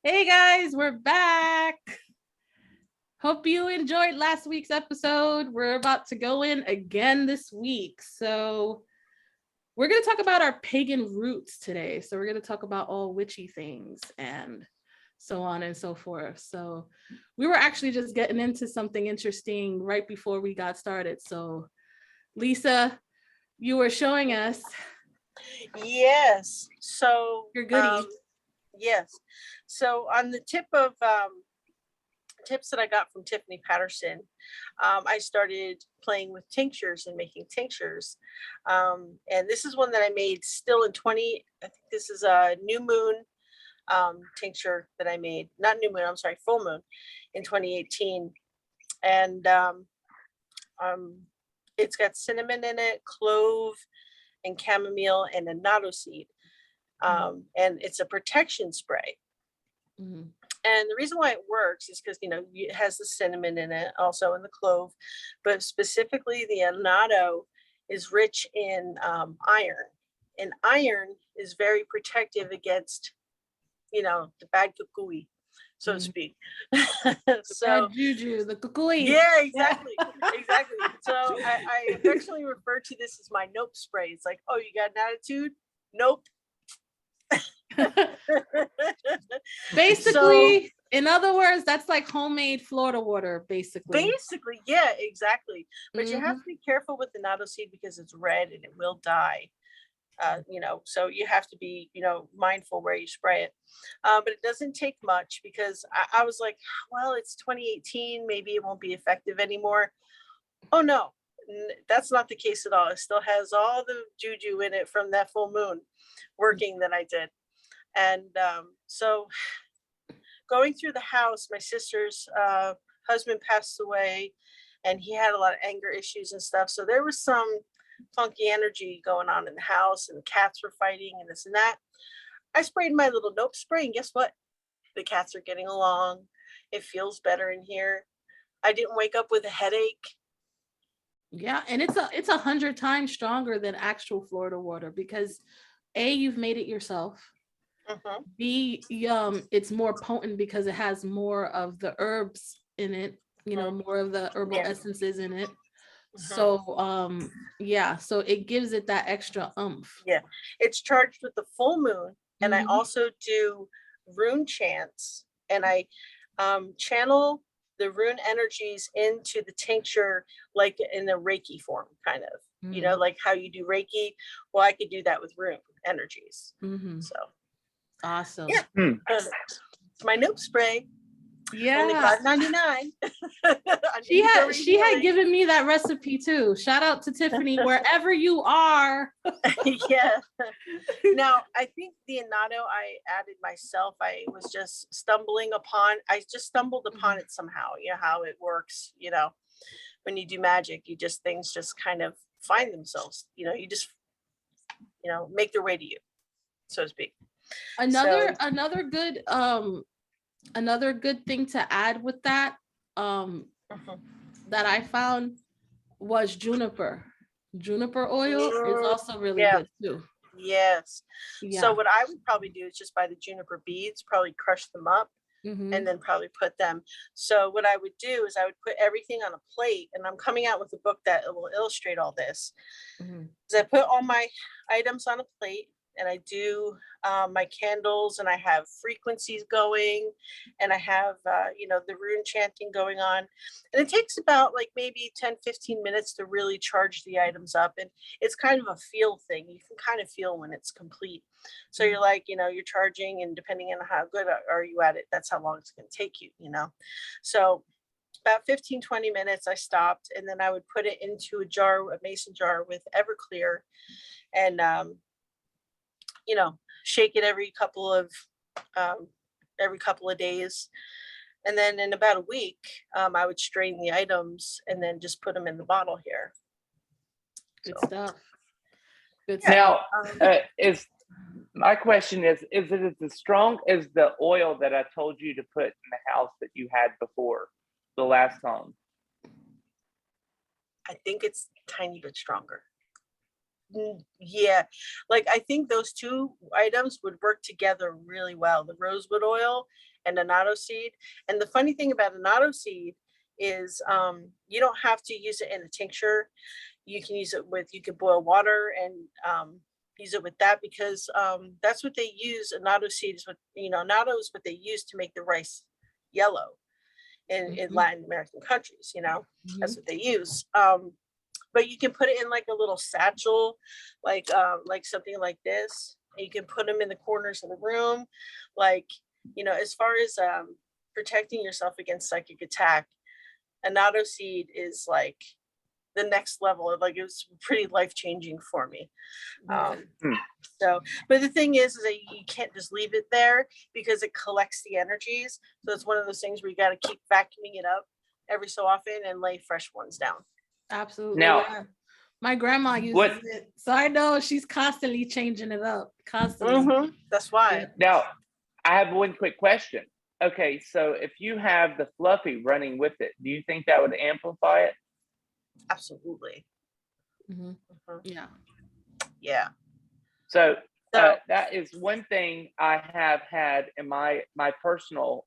Hey guys, we're back. Hope you enjoyed last week's episode. We're about to go in again this week. So we're going to talk about our pagan roots today. So we're going to talk about all witchy things and so on and so forth. So we were actually just getting into something interesting right before we got started. So Lisa, you were showing us Yes. So your goodies. yes. So on the tip of tips that I got from Tiffany Patterson, I started playing with tinctures and making tinctures. And this is one that I made still in 20. I think this is a new moon tincture that I made. Not new moon, I'm sorry, full moon in 2018. And it's got cinnamon in it, clove, and chamomile, and a natto seed. And it's a protection spray. Mm-hmm. And the reason why it works is because, it has the cinnamon in it, also in the clove, but specifically the annatto is rich in iron. And iron is very protective against, the bad kukui, so to speak. So bad juju, the kukui. Yeah, exactly. Exactly. So I affectionately refer to this as my nope spray. It's like, oh, you got an attitude? Nope. Basically, in other words, that's like homemade Florida water, basically. Yeah, exactly. But you have to be careful with the natto seed because it's red and it will die. So you have to be, mindful where you spray it. But it doesn't take much because I was like, well, it's 2018, maybe it won't be effective anymore. Oh no, that's not the case at all. It still has all the juju in it from that full moon working that I did. And so going through the house, my sister's husband passed away and he had a lot of anger issues and stuff. So there was some funky energy going on in the house and the cats were fighting and this and that. I sprayed my little nope spray and guess what? The cats are getting along. It feels better in here. I didn't wake up with a headache. Yeah, and it's 100 times stronger than actual Florida water because A, you've made it yourself. Mm-hmm. B, it's more potent because it has more of the herbs in it, more of the herbal essences in it. So so it gives it that extra oomph. Yeah, it's charged with the full moon, and I also do rune chants, and I channel the rune energies into the tincture like in the Reiki form, kind of, like how you do Reiki. Well, I could do that with rune energies. So awesome. Yeah. It's my nope spray. Yeah, only $5.99. she had given me that recipe too. Shout out to Tiffany wherever you are. Yeah. Now I think the annatto I added myself. I just stumbled upon it somehow. You know how it works. When you do magic, things just kind of find themselves. You just make their way to you, so to speak. Another good thing to add with that that I found was juniper oil is also really good too. Yes. So what I would probably do is just buy the juniper beads, probably crush them up and then probably put them. So what I would do is I would put everything on a plate, and I'm coming out with a book that will illustrate all this. So I put all my items on a plate, and I do my candles, and I have frequencies going, and I have, the rune chanting going on. And it takes about like maybe 10-15 minutes to really charge the items up. And it's kind of a feel thing. You can kind of feel when it's complete. So you're like, you're charging, and depending on how good are you at it, that's how long it's going to take you, So about 15-20 minutes I stopped, and then I would put it into a mason jar with Everclear, and shake it every couple of days. And then in about a week, I would strain the items and then just put them in the bottle here. Good stuff. Now, my question is it as strong as the oil that I told you to put in the house that you had before the last time? I think it's a tiny bit stronger. Yeah, like I think those two items would work together really well, the rosewood oil and annatto seed. And the funny thing about annatto seed is you don't have to use it in a tincture. You can use it with, you could boil water and use it with that, because that's what they use. Annatto seed is what, annatto is what they use to make the rice yellow in Latin American countries, that's what they use. But you can put it in like a little satchel, like something like this. And you can put them in the corners of the room. Like, as far as protecting yourself against psychic attack, annatto seed is like the next level. Like, it was pretty life-changing for me. So, but the thing is that you can't just leave it there, because it collects the energies. So it's one of those things where you got to keep vacuuming it up every so often and lay fresh ones down. Absolutely. Now, yeah. My grandma uses it, so I know she's constantly changing it up. Constantly. That's why. Now, I have one quick question. Okay, so if you have the fluffy running with it, do you think that would amplify it? Absolutely. Yeah. Yeah. So that is one thing I have had in my personal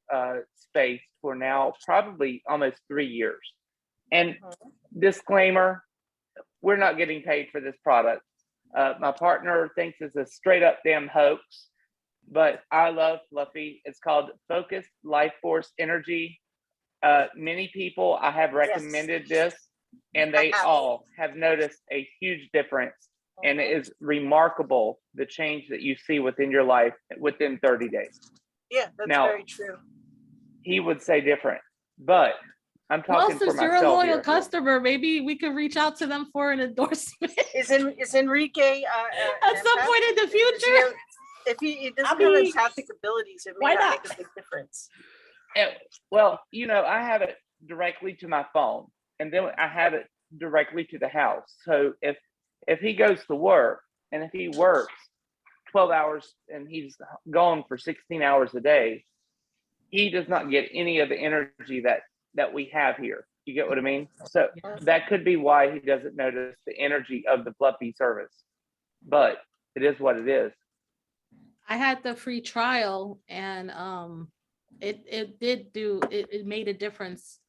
space for now probably almost 3 years. And disclaimer, we're not getting paid for this product. My partner thinks it's a straight up damn hoax, but I love Fluffy. It's called Focused Life Force Energy. Many people I have recommended this, and they all have noticed a huge difference. And it is remarkable the change that you see within your life within 30 days. Yeah, that's very true. He would say different, but I'm talking for myself. Since you're a loyal customer, maybe we could reach out to them for an endorsement. Is Enrique at some point in the future? If he doesn't have empathic abilities, it may not make a big difference. Well, I have it directly to my phone, and then I have it directly to the house. So if he goes to work, and if he works 12 hours and he's gone for 16 hours a day, he does not get any of the energy that we have here. You get what I mean? So that could be why he doesn't notice the energy of the fluffy service, but it is what it is. I had the free trial, and it made a difference.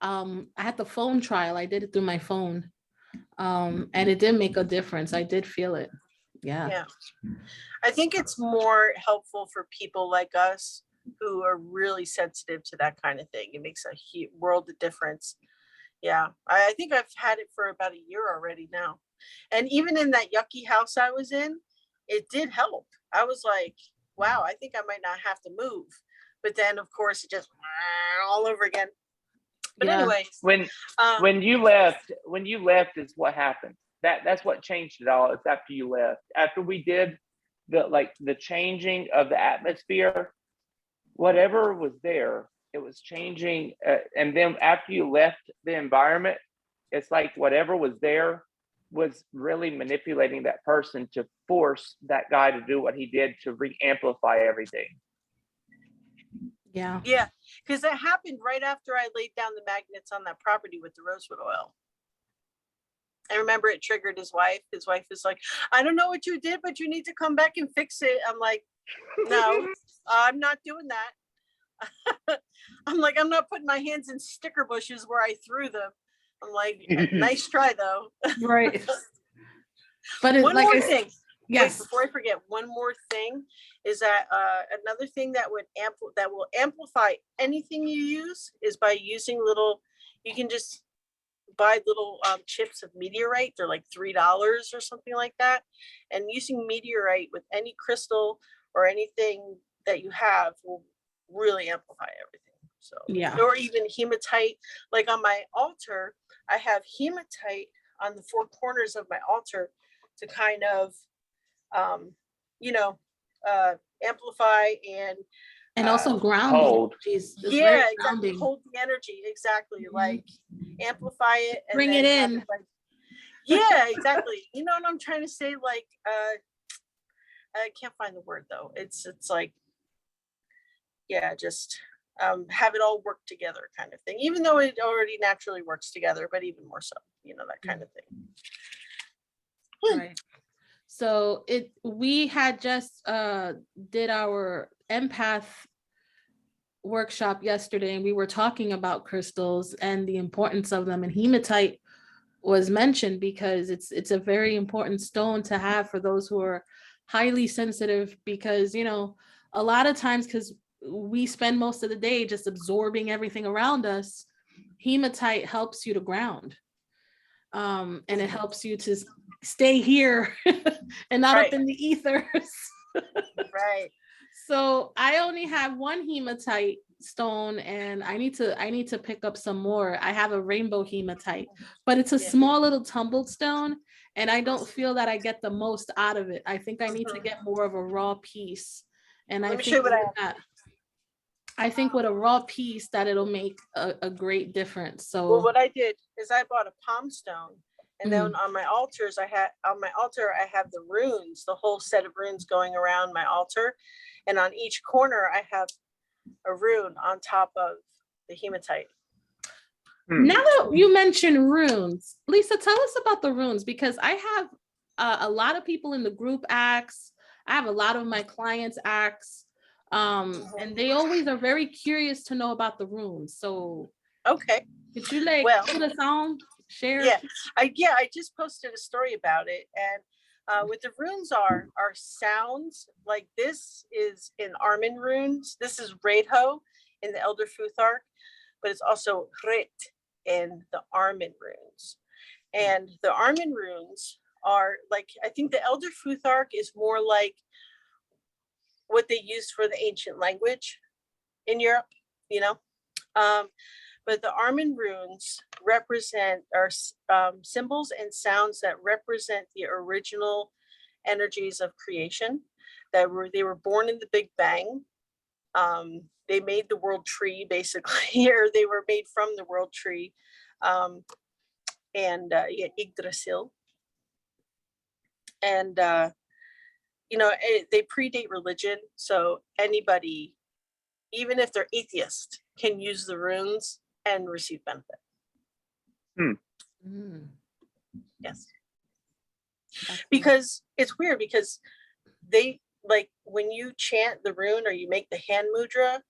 I had the phone trial. I did it through my phone. And it did make a difference. I did feel it. Yeah. I think it's more helpful for people like us who are really sensitive to that kind of thing. It makes a world of difference. Yeah. I think I've had it for about a year already now. And even in that yucky house I was in, it did help. I was like, wow, I think I might not have to move. But then, of course, it just all over again. But anyway, when you left is what happened. That's what changed it all. It's after you left. After we did the changing of the atmosphere, whatever was there, it was changing. And then after you left the environment, it's like whatever was there was really manipulating that person to force that guy to do what he did to re-amplify everything. Yeah, because that happened right after I laid down the magnets on that property with the rosewood oil. I remember it triggered his wife. His wife is like, I don't know what you did, but you need to come back and fix it. I'm like, no, I'm not doing that. I'm like, I'm not putting my hands in sticker bushes where I threw them. I'm like, nice try though. Right. But one more thing. Yes. Wait, before I forget, one more thing is that another thing that will amplify anything you use is by using you can just buy little chips of meteorite. They're like $3 or something like that. And using meteorite with any crystal or anything that you have will really amplify everything. So or even hematite. Like on my altar, I have hematite on the four corners of my altar to kind of amplify and also grounding. Hold. Exactly. Hold the energy. Exactly. Like amplify it and bring it in. Exactly. You know what I'm trying to say? Like I can't find the word though. It's like just have it all work together kind of thing, even though it already naturally works together, but even more so, that kind of thing. Right. So we had just did our empath workshop yesterday, and we were talking about crystals and the importance of them, and hematite was mentioned because it's a very important stone to have for those who are highly sensitive, because a lot of times, because we spend most of the day just absorbing everything around us, hematite helps you to ground, and it helps you to stay here and not up in the ethers. Right. So I only have one hematite stone, and I need to pick up some more. I have a rainbow hematite, but it's a small little tumbled stone, and I don't feel that I get the most out of it. I think I need to get more of a raw piece. And I think with a raw piece that it'll make a great difference. So well, what I did is I bought a palm stone, and then on my altar I have the runes, the whole set of runes going around my altar, and on each corner I have a rune on top of the hematite. Now that you mention runes, Lisa, tell us about the runes, because I have a lot of people in the group ask. I have a lot of my clients ask, and they always are very curious to know about the runes. So okay, could you put us on, share? Yeah, I just posted a story about it, and what the runes are sounds. Like this is in Armin runes. This is Redho in the Elder Futhark, but it's also Ret in the Armin runes. And the Armin runes are like, I think the Elder Futhark is more like what they used for the ancient language in Europe, but the Armin runes represent symbols and sounds that represent the original energies of creation. They were born in the Big Bang. They made the world tree, basically, or they were made from the world tree. Yggdrasil. And they predate religion, so anybody, even if they're atheist, can use the runes and receive benefit. Yes. Because it's weird, because they, like, when you chant the rune or you make the hand mudra,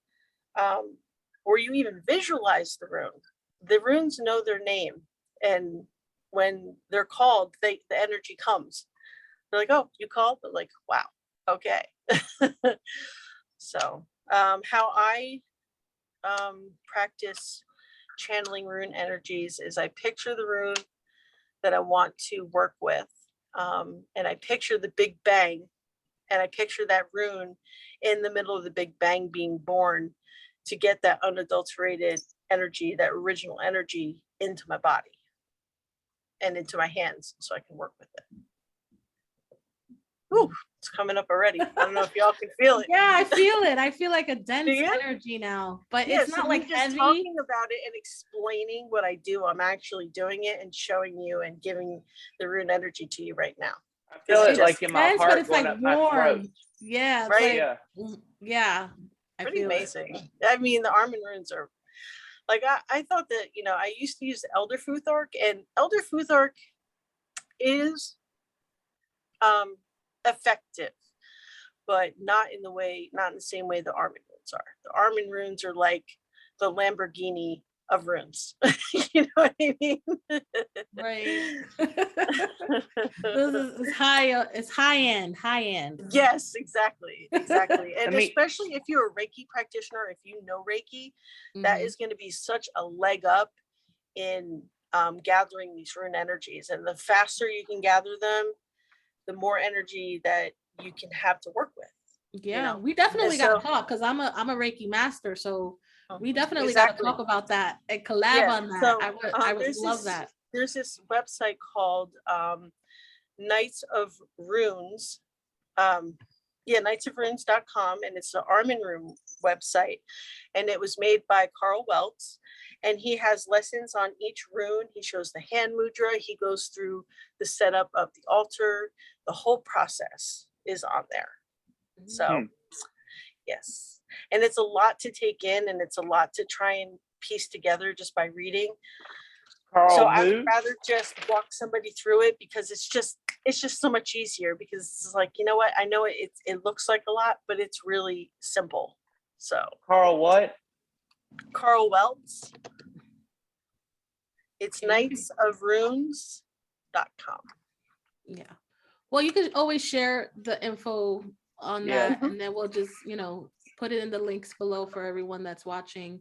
or you even visualize the runes know their name, and when they're called, the energy comes. They're like, oh, you called? But like, wow, okay. So how I practice channeling rune energies is I picture the rune that I want to work with, and I picture the Big Bang, and I picture that rune in the middle of the Big Bang being born, to get that unadulterated energy, that original energy, into my body and into my hands, so I can work with it. Ooh, it's coming up already. I don't know if y'all can feel it. Yeah, I feel it. I feel like a dense energy now, but it's not like just heavy. Talking about it and explaining what I do, I'm actually doing it and showing you and giving the rune energy to you right now. I feel it like in my heart, but it's like warm. Yeah, right. Yeah. Pretty amazing. I mean, the Armin runes are like, I thought that, I used to use the Elder Futhark, and Elder Futhark is effective, but not in the same way the Armin runes are. The Armin runes are like the Lamborghini of runes. You know what I mean? Right. This is high end. Yes, exactly. And especially if you're a Reiki practitioner, if you know Reiki, that is going to be such a leg up in gathering these rune energies. And the faster you can gather them, the more energy that you can have to work with. Yeah, we definitely got to talk, because I'm a Reiki master, so we definitely got to talk about that and collab on that. So, I would love that. There's this website called Knights of Runes. knightsofrunes.com, and it's the Armin Rune website, and it was made by Carl Weltz, and he has lessons on each rune. He shows the hand mudra, he goes through the setup of the altar, the whole process is on there. So yes, and it's a lot to take in, and it's a lot to try and piece together just by reading. I would rather just walk somebody through it, because it's it's just so much easier because it's like, you know what? I know it looks like a lot, but it's really simple. So Carl, what? Carl Weltz. It's knightsofrunes.com. Yeah. Well, you can always share the info on that, and then we'll just, put it in the links below for everyone that's watching.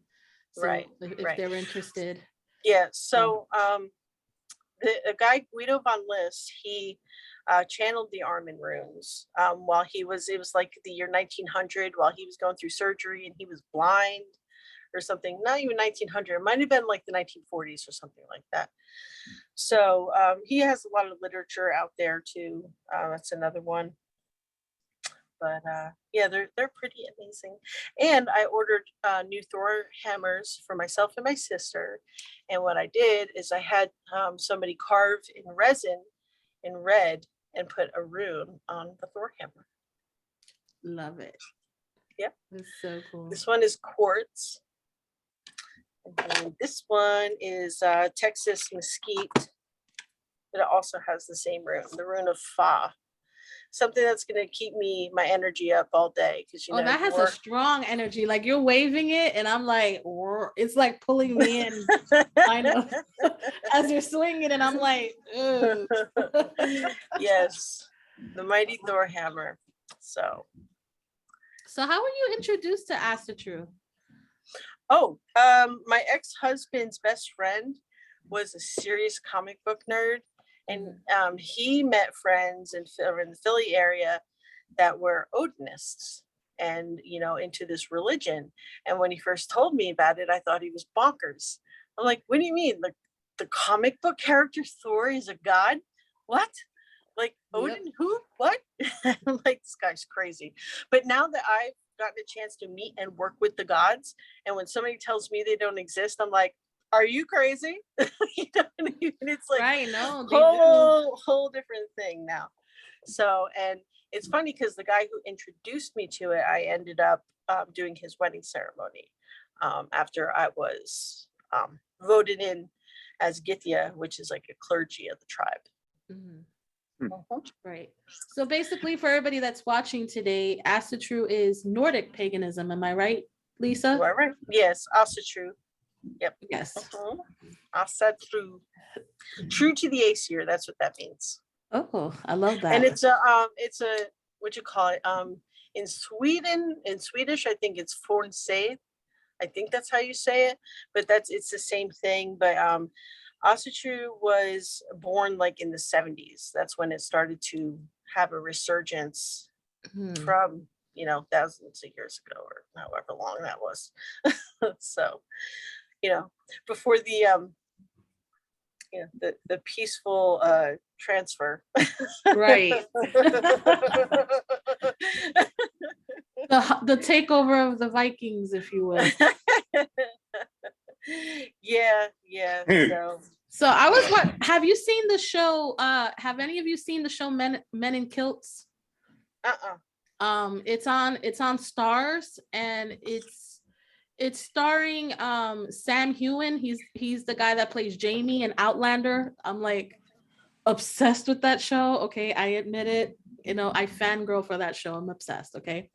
So Right. if they're interested. Yeah. So the guy Guido von List, he channeled the Armin runes while it was like the year 1900, while he was going through surgery and he was blind or something. Not even 1900, it might have been like the 1940s or something like that. So he has a lot of literature out there too. That's another one. But yeah, they're pretty amazing. And I ordered new Thor hammers for myself and my sister. And what I did is I had somebody carve in resin in red and put a rune on the Thor hammer. Love it. Yep. That's so cool. This one is quartz. And then this one is Texas mesquite. But it also has the same rune, the rune of Fa. Something that's going to keep my energy up all day, because that has a strong energy. Like you're waving it and I'm like, it's like pulling me in kind of as you're swinging, and I'm like, ugh. Yes, the mighty Thor hammer. So how were you introduced to Asatru? My ex-husband's best friend was a serious comic book nerd. And he met friends in the Philly area that were Odinists and, into this religion. And when he first told me about it, I thought he was bonkers. I'm like, what do you mean? Like the comic book character Thor is a god? What? Like Odin? Yep. Who? What? I'm like, this guy's crazy. But now that I've gotten a chance to meet and work with the gods, and when somebody tells me they don't exist, I'm like, are you crazy? It's like right, no, whole different thing now. So, and it's funny because the guy who introduced me to it, I ended up doing his wedding ceremony after I was voted in as Githya, which is like a clergy of the tribe. Right. So basically, for everybody that's watching today, Asatru is Nordic paganism. Am I right, Lisa? You are right. Yes, Asatru. Yep. Yes. Asatru. True to the Aesir. That's what that means. Oh, I love that. And it's a what you call it? In Swedish, I think it's Fornseid. I think that's how you say it. But it's the same thing. But Asatru was born like in the 70s. That's when it started to have a resurgence from thousands of years ago, or however long that was. So, before the the peaceful transfer. Right. the takeover of the Vikings, if you will. Yeah. So have you seen the show? Have any of you seen the show Men in Kilts? It's on Stars, and it's starring Sam Heughan. He's the guy that plays Jamie in Outlander. I'm like obsessed with that show. Okay, I admit it. I fangirl for that show. I'm obsessed. Okay.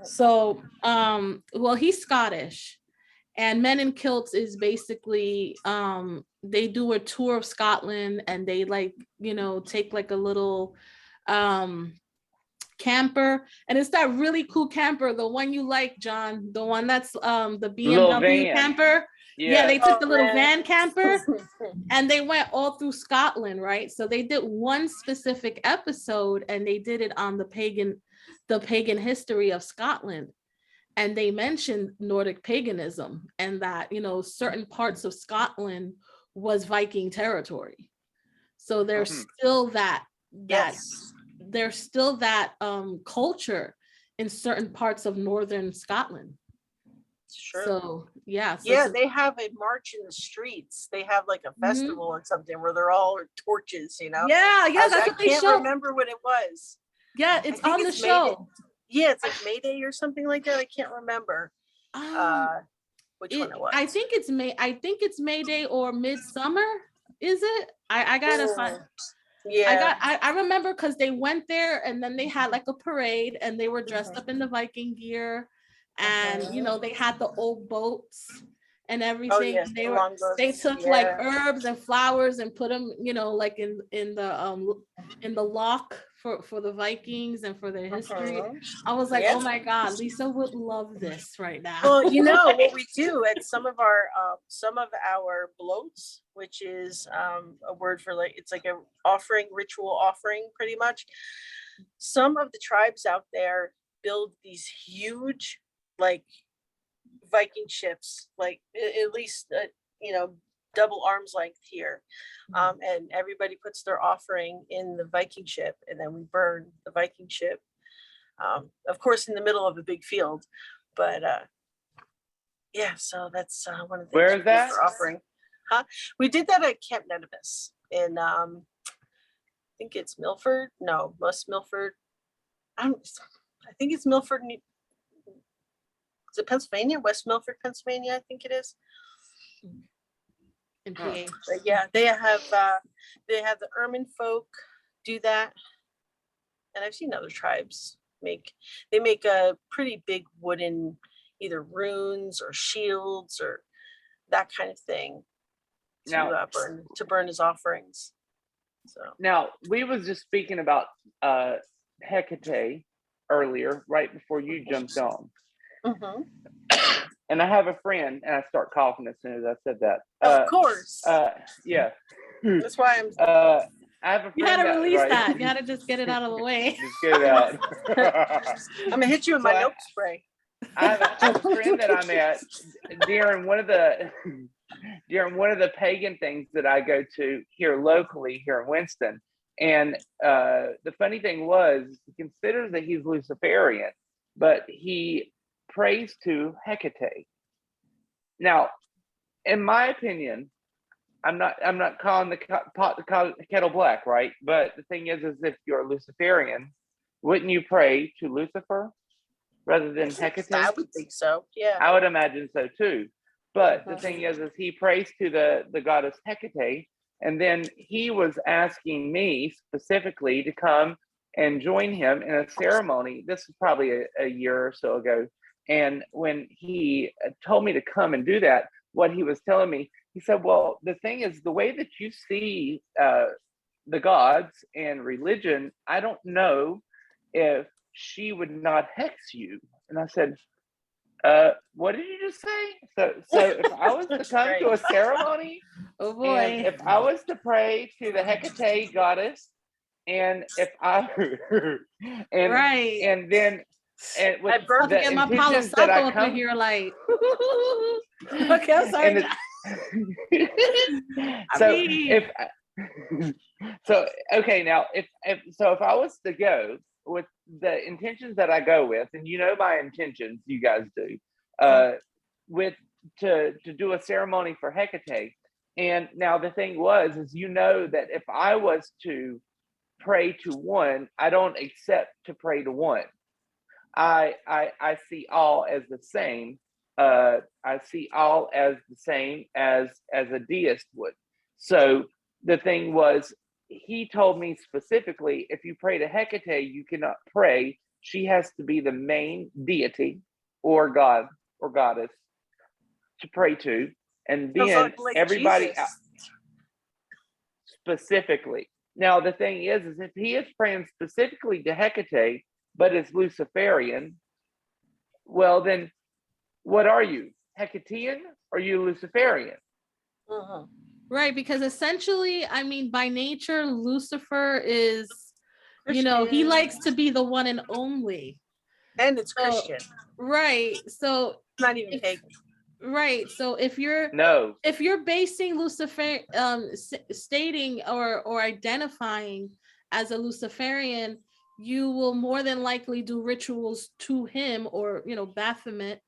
So well, he's Scottish, and Men in Kilts is basically they do a tour of Scotland, and they take like a little camper, and it's that really cool camper, the one you like, John, the one that's the BMW camper. Yeah, they took the little van camper and they went all through Scotland, right? So they did one specific episode, and they did it on the pagan history of Scotland, and they mentioned Nordic paganism, and that certain parts of Scotland was Viking territory. So there's still that there's still that culture in certain parts of northern Scotland. Sure. So yeah. They have a march in the streets. They have like a festival or something where they're all Yeah. That's what they show. I can't remember what it was. Yeah, it's on the show. Yeah, it's like May Day or something like that. I can't remember which one it was. I think it's May Day or Midsummer. Is it? I gotta find. Yeah. I remember because they went there and then they had like a parade and they were dressed up in the Viking gear, and you know, they had the old boats and everything. Oh yes, They took like herbs and flowers and put them, you know, like in the lock for the Vikings and for their history. I was like, oh my God, Lisa would love this right now. Well, you know what we do at some of our bloats, which is a word for like, it's like a ritual offering, pretty much. Some of the tribes out there build these huge, like, Viking ships, like at least you know, double arms length here, and everybody puts their offering in the Viking ship, and then we burn the Viking ship, of course in the middle of a big field, but yeah, so that's one of the things. Where is that? Offering. We did that at Camp Nedemus in I think it's Milford. No, West Milford. I think it's Milford. Is it Pennsylvania? West Milford, Pennsylvania, I think it is. In PA. But yeah, they have the Ermine folk do that, and I've seen other tribes make a pretty big wooden either runes or shields or that kind of thing to burn as offerings. So now we was just speaking about Hecate earlier, right before you jumped on. And I have a friend, and I start coughing as soon as I said that. Of course. Yeah. That's why I'm. I have a friend. You had to release that. You had to just get it out of the way. Just get it out. I'm gonna hit you with my note spray. I have a friend that I met during one of the pagan things that I go to here locally here in Winston. And the funny thing was, he considers that he's Luciferian, but he prays to Hecate. Now, in my opinion, I'm not calling the pot the kettle black, right? But the thing is if you're a Luciferian, wouldn't you pray to Lucifer rather than Hecate? I would think so. Yeah, I would imagine so too. But the thing is he prays to the goddess Hecate, and then he was asking me specifically to come and join him in a ceremony. This was probably a year or so ago. And when he told me to come and do that, what he was telling me, he said, well, the thing is, the way that you see the gods and religion, I don't know if she would not hex you. And I said, what did you just say? So if I was to come to a ceremony, oh boy, and if I was to pray to the Hecate goddess, and if I and then and with I burnt to get my Palo Santo up in here, like okay, I'm sorry. Now if I was to go with the intentions that I go with, and you know my intentions, you guys do, to do a ceremony for Hecate. And now the thing is you know that if I was to pray to one, I don't accept to pray to one. I see all as the same. I see all as the same as a deist would. So the thing was, he told me specifically, if you pray to Hecate, you cannot pray. She has to be the main deity or god or goddess to pray to, and then like everybody specifically. Now the thing is if he is praying specifically to Hecate, but is Luciferian, well then, what are you? Hecatean or are you Luciferian? Right, because essentially, I mean, by nature, Lucifer is, Christian. You know, he likes to be the one and only. And it's Christian. Right. So not even pagan. Right. So if you're basing Lucifer, stating or identifying as a Luciferian, you will more than likely do rituals to him, or, you know, Baphomet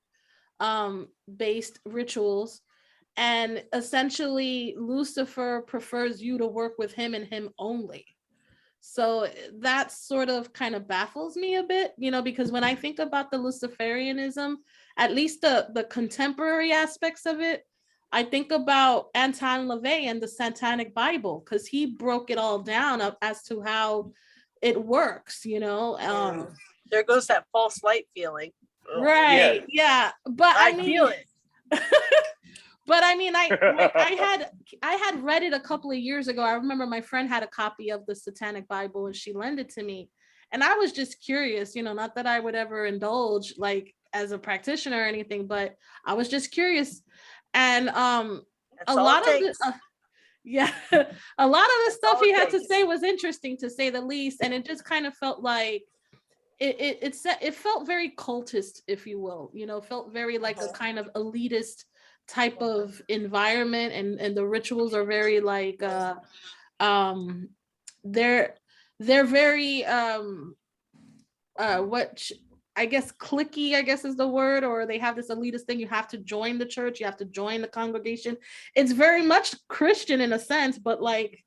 based rituals. And essentially, Lucifer prefers you to work with him and him only. So that sort of kind of baffles me a bit, you know, because when I think about the Luciferianism, at least the contemporary aspects of it, I think about Anton LaVey and the Satanic Bible, because he broke it all down up as to how it works, you know. There goes that false light feeling. Right. Yeah. But I mean, feel it. but I mean, I had read it a couple of years ago. I remember my friend had a copy of the Satanic Bible and she lent it to me. And I was just curious, you know, not that I would ever indulge like as a practitioner or anything, but I was just curious. And a lot of the a lot of the stuff he had to say was interesting, to say the least. And it just kind of felt like it felt very cultist, if you will, you know, felt very like a kind of elitist type of environment, and the rituals are very like they're very what I guess cliquey, I guess is the word, or they have this elitist thing. You have to join the church, you have to join the congregation. It's very much Christian in a sense, but like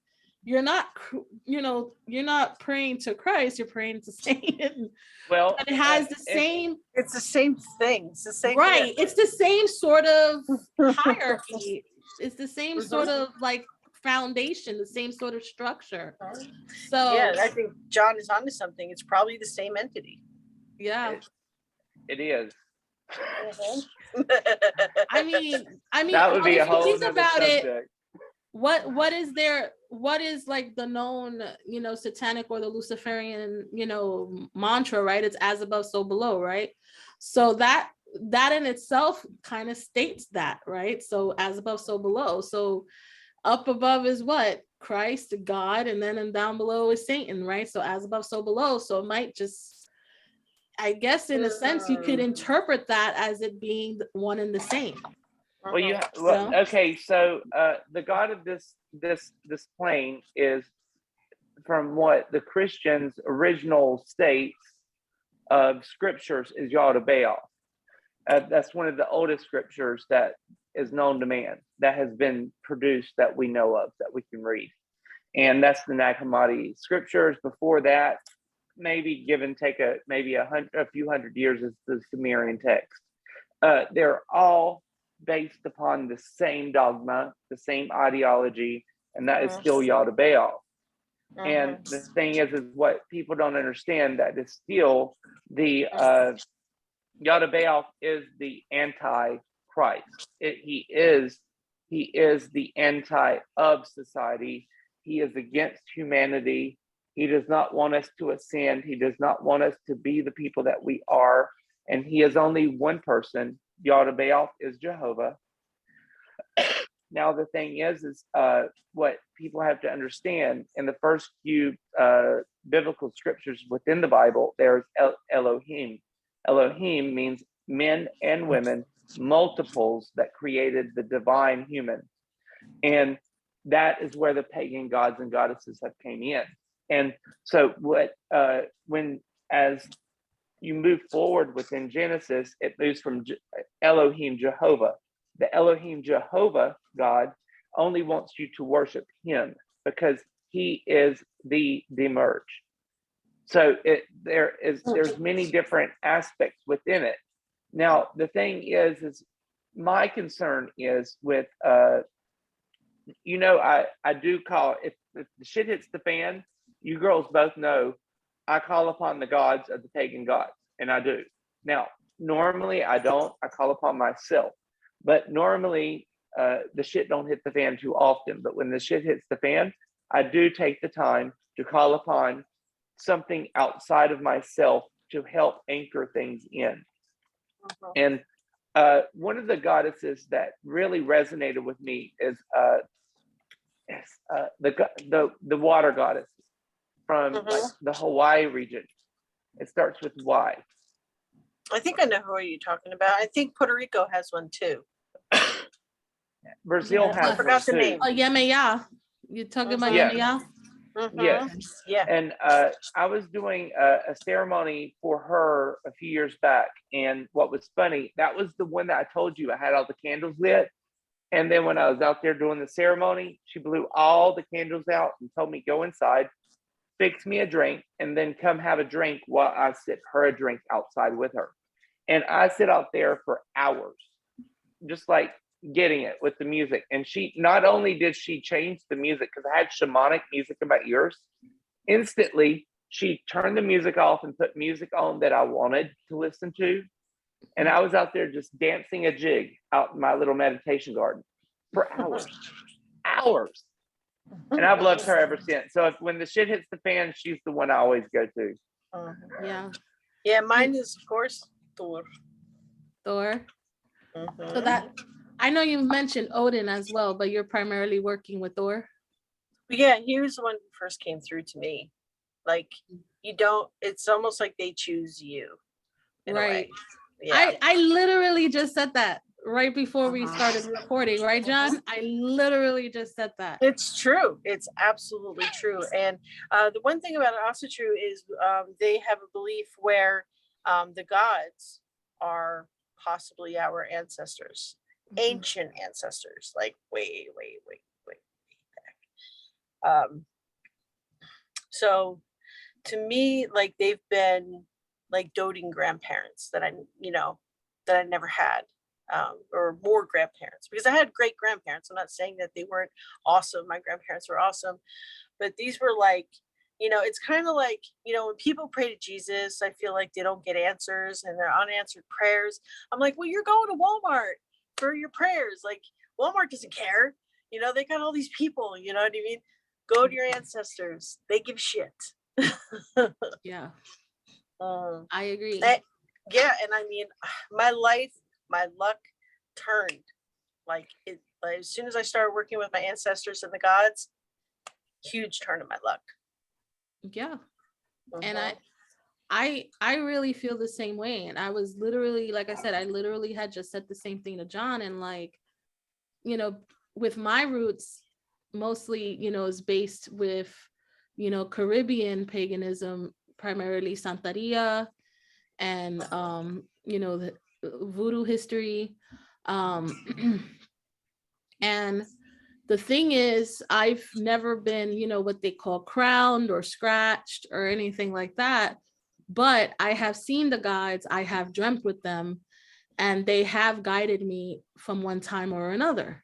you're not, you know, you're not praying to Christ, you're praying to Satan. Well, but it has the same, it's the same thing. It's the same, right? It's the same sort of hierarchy. It's the same sort of like foundation, the same sort of structure. So yeah, I think John is onto something. It's probably the same entity. Yeah, it is. I mean, that would be a whole think about subject. it. What is there? What is like the known, you know, satanic or the Luciferian, you know, mantra, right? It's as above, so below, right? So that in itself kind of states that, right? So as above, so below. So up above is what? Christ, God, and then and down below is Satan, right? So as above, so below. So it might just, I guess, in a sense, you could interpret that as it being one and the same. Well, okay. So the God of this plane is from what the Christians' original states of scriptures is Yaldabaoth. That's one of the oldest scriptures that is known to man, that has been produced, that we know of, that we can read, and that's the Nag Hammadi scriptures. Before that, maybe give and take a few hundred years, is the Sumerian text. They're all based upon the same dogma, the same ideology, and that is still Yaldabaoth. And the thing is what people don't understand, that is still the Yaldabaoth is the anti-Christ. He is the anti of society. He is against humanity. He does not want us to ascend. He does not want us to be the people that we are. And he is only one person. Yaldabaoth is Jehovah. Now, the thing is what people have to understand, in the first few biblical scriptures within the Bible, there's Elohim. Elohim means men and women, multiples that created the divine human. And that is where the pagan gods and goddesses have came in. And so when as you move forward within Genesis, it moves from Elohim Jehovah. The Elohim Jehovah God only wants you to worship him because he is the merge. So there's many different aspects within it. Now, the thing is my concern is with, I do call, if the shit hits the fan, you girls both know, I call upon the gods of the pagan gods, and I do. Now, normally I don't, I call upon myself, but normally the shit don't hit the fan too often. But when the shit hits the fan, I do take the time to call upon something outside of myself to help anchor things in. And one of the goddesses that really resonated with me is the water goddess from like the Hawaii region. It starts with Y. I think I know who you're talking about. I think Puerto Rico has one too. Brazil has I forgot the name. Oh, Yemaya. You're talking about Yemaya? Yes. Yeah. And I was doing a ceremony for her a few years back. And what was funny, that was the one that I told you I had all the candles lit. And then when I was out there doing the ceremony, she blew all the candles out and told me, go inside, fix me a drink, and then come have a drink while I sit her a drink outside with her. And I sit out there for hours, just like getting it with the music. And she not only did she change the music, because I had shamanic music in my ears, instantly she turned the music off and put music on that I wanted to listen to. And I was out there just dancing a jig out in my little meditation garden for hours. And I've loved her ever since. So when the shit hits the fan, she's the one I always go to. Yeah, mine is of course Thor. So that, I know you've mentioned Odin as well, but you're primarily working with Thor. But yeah, he was the one who first came through to me. Like, you don't, it's almost like they choose you in a way. Yeah. I literally just said that right before we started recording, right, John? I literally just said that. It's true. It's absolutely true. And the one thing about Asatru is they have a belief where the gods are possibly our ancestors, ancient ancestors, like way back. So to me, like, they've been like doting grandparents that I never had, or more grandparents, because I had great grandparents. I'm not saying that they weren't awesome. My grandparents were awesome, but these were like, it's kind of like, when people pray to Jesus, I feel like they don't get answers and they're unanswered prayers. I'm like, well, you're going to Walmart for your prayers. Like, Walmart doesn't care. They got all these people, you know what I mean? Go to your ancestors. They give shit. Yeah. I agree. Yeah. And I mean, my luck turned like as soon as I started working with my ancestors and the gods, huge turn in my luck. Yeah. And I really feel the same way. And I was literally, like I said, I literally had just said the same thing to John. And like, with my roots, mostly, is based with, Caribbean paganism, primarily Santeria, and the Voodoo history. And the thing is, I've never been, what they call crowned or scratched or anything like that. But I have seen the guides, I have dreamt with them, and they have guided me from one time or another.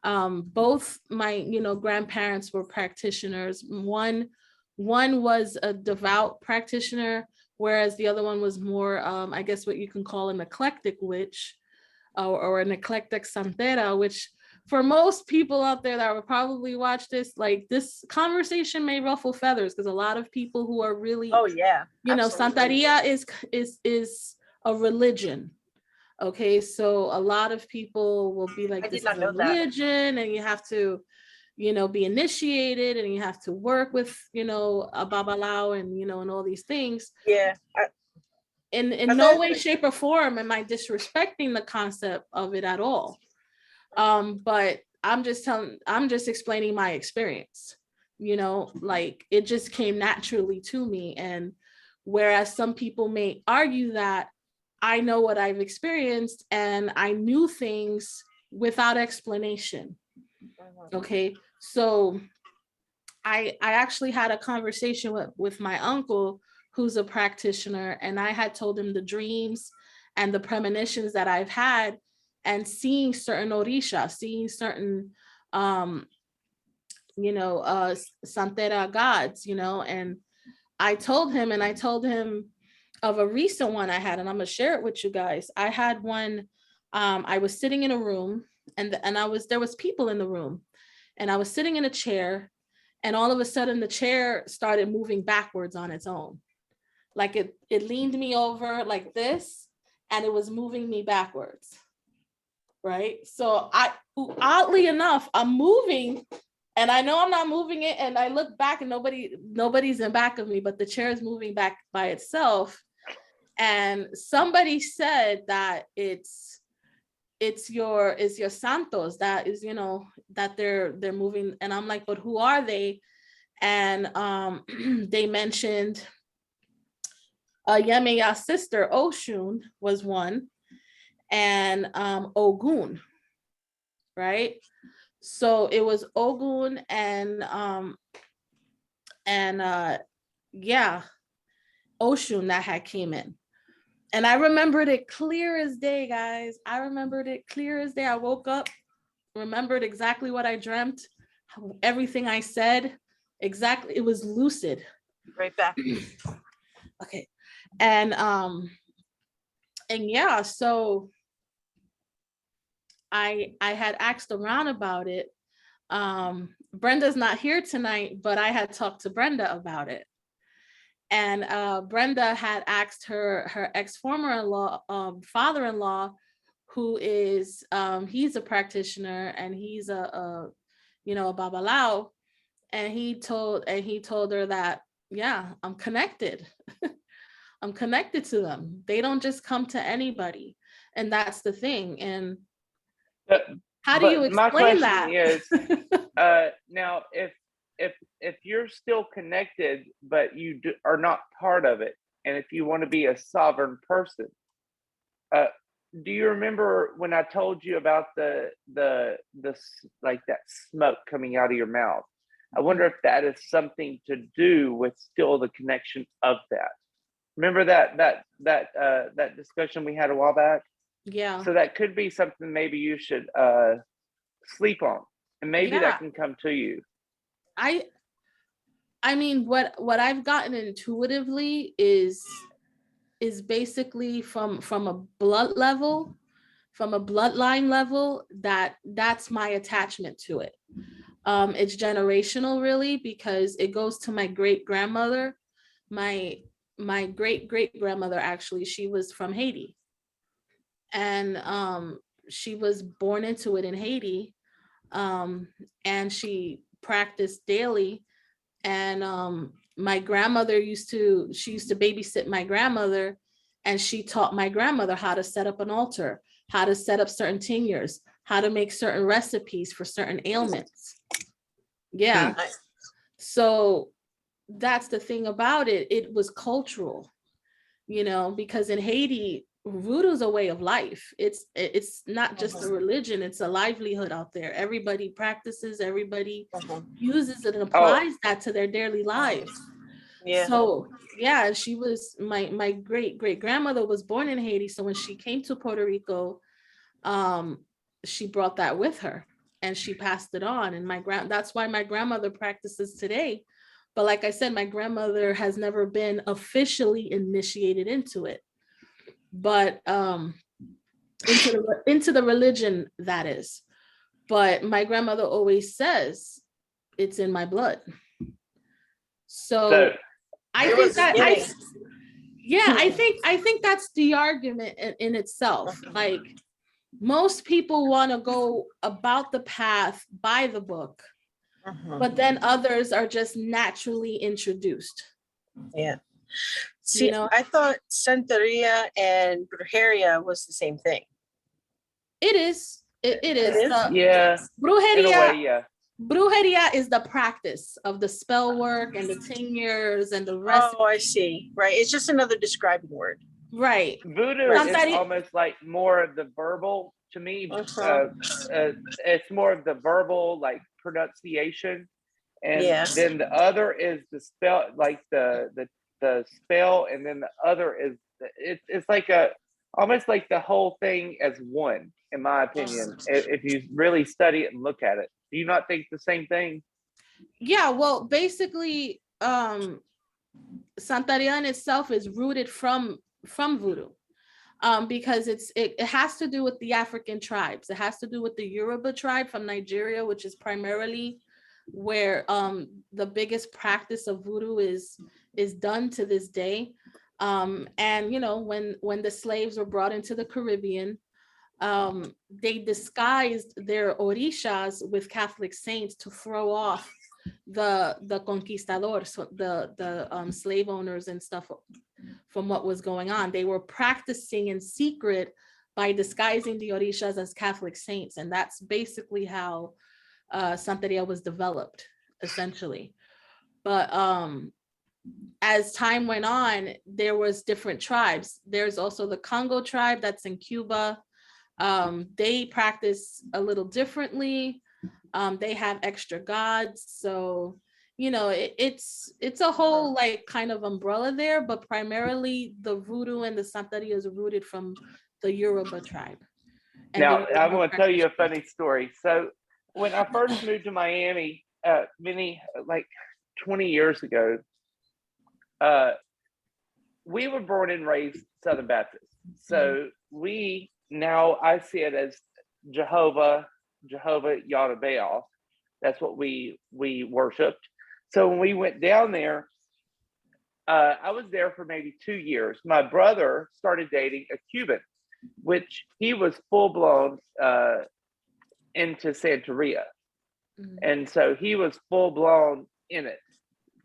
Both my, grandparents were practitioners. One was a devout practitioner, whereas the other one was more, I guess what you can call an eclectic witch, or an eclectic santera, which for most people out there that would probably watch this, like, this conversation may ruffle feathers, because a lot of people who are really, Santeria is a religion. Okay, so a lot of people will be like, this is a religion, and you have to, be initiated, and you have to work with, a babalao, and, and all these things. Yeah. In no way, shape, or form am I disrespecting the concept of it at all. But I'm just explaining my experience, like, it just came naturally to me. And whereas some people may argue that I know what I've experienced and I knew things without explanation. Okay. So I actually had a conversation with my uncle, who's a practitioner, and I had told him the dreams and the premonitions that I've had, and seeing certain Orishas, seeing certain, Santera gods, and I told him of a recent one I had, and I'm gonna share it with you guys. I had one, I was sitting in a room, and there was people in the room, and I was sitting in a chair, and all of a sudden the chair started moving backwards on its own. Like it leaned me over like this, and it was moving me backwards. Right. So oddly enough, I'm moving, and I know I'm not moving it. And I look back, and nobody's in back of me, but the chair is moving back by itself. And somebody said that it's your santos, that is, that they're moving. And I'm like, but who are they? And they mentioned Yemeya's sister Oshun was one, and Ogun, right? So it was Ogun and Oshun that had came in. And I remembered it clear as day, guys. I remembered it clear as day. I woke up, remembered exactly what I dreamt, everything I said, exactly. It was lucid. Right back. Okay. And yeah, so I had asked around about it. Brenda's not here tonight, but I had talked to Brenda about it. And Brenda had asked her ex-father-in-law, who is he's a practitioner and he's a babalao, and he told her that, yeah, I'm connected. I'm connected to them. They don't just come to anybody, and that's the thing. And how do you explain that? Is now if you're still connected but you are not part of it, and if you want to be a sovereign person, do you remember when I told you about the like that smoke coming out of your mouth? I wonder if that is something to do with still the connection of that. Remember that discussion we had a while back? Yeah. So that could be something maybe you should sleep on, and maybe that can come to you. I mean, what I've gotten intuitively is basically from a blood level, from a bloodline level, that's my attachment to it. It's generational, really, because it goes to my great grandmother. My great grandmother, actually, she was from Haiti, and she was born into it in Haiti, and she practiced daily. And my grandmother used to babysit my grandmother, and she taught my grandmother how to set up an altar, how to set up certain tinctures, how to make certain recipes for certain ailments. Yeah. So that's the thing about it. It was cultural, because in Haiti, voodoo is a way of life. It's not just a religion, it's a livelihood out there. Everybody practices, everybody uses it and applies that to their daily lives. Yeah. So yeah, she was my great grandmother was born in Haiti. So when she came to Puerto Rico, she brought that with her and she passed it on. And that's why my grandmother practices today. But like I said, my grandmother has never been officially initiated into it, but into the religion, that is. But my grandmother always says it's in my blood. So I think that I think that's the argument in itself. Like, most people want to go about the path by the book, but then others are just naturally introduced. Yeah. See, I thought Santeria and Brujeria was the same thing. It is. It is. Yeah. Brujeria, in a way, yeah. Brujeria is the practice of the spell work and the tinctures and the rest. Oh, I see. Right. It's just another describing word. Right. Voodoo is almost like more of the verbal to me. It's more of the verbal, like, pronunciation, and then the other is the spell, like the spell, and then the other is it's like almost like the whole thing as one, in my opinion. If you really study it and look at it, do you not think the same thing? Yeah. Well, basically, Santeria in itself is rooted from Voodoo, because it has to do with the African tribes. It has to do with the Yoruba tribe from Nigeria, which is primarily where the biggest practice of Voodoo is done to this day. And when the slaves were brought into the Caribbean, they disguised their Orishas with Catholic saints to throw off the conquistadors, the slave owners and stuff, from what was going on. They were practicing in secret by disguising the Orishas as Catholic saints, and that's basically how Santeria was developed, essentially. But as time went on, there was different tribes. There's also the Congo tribe that's in Cuba. They practice a little differently. They have extra gods, so you know, it's a whole like kind of umbrella there, but primarily the voodoo and the Santeria is rooted from the Yoruba tribe. And Now, the I'm Yoruba going to tell you a practitioners. funny story. So, when I first moved to Miami, like 20 years ago, we were born and raised Southern Baptist. So I see it as Jehovah Yahweh Baal. That's what we worshipped. So when we went down there, I was there for maybe 2 years. My brother started dating a Cuban, which he was full blown into Santeria. And so he was full blown in it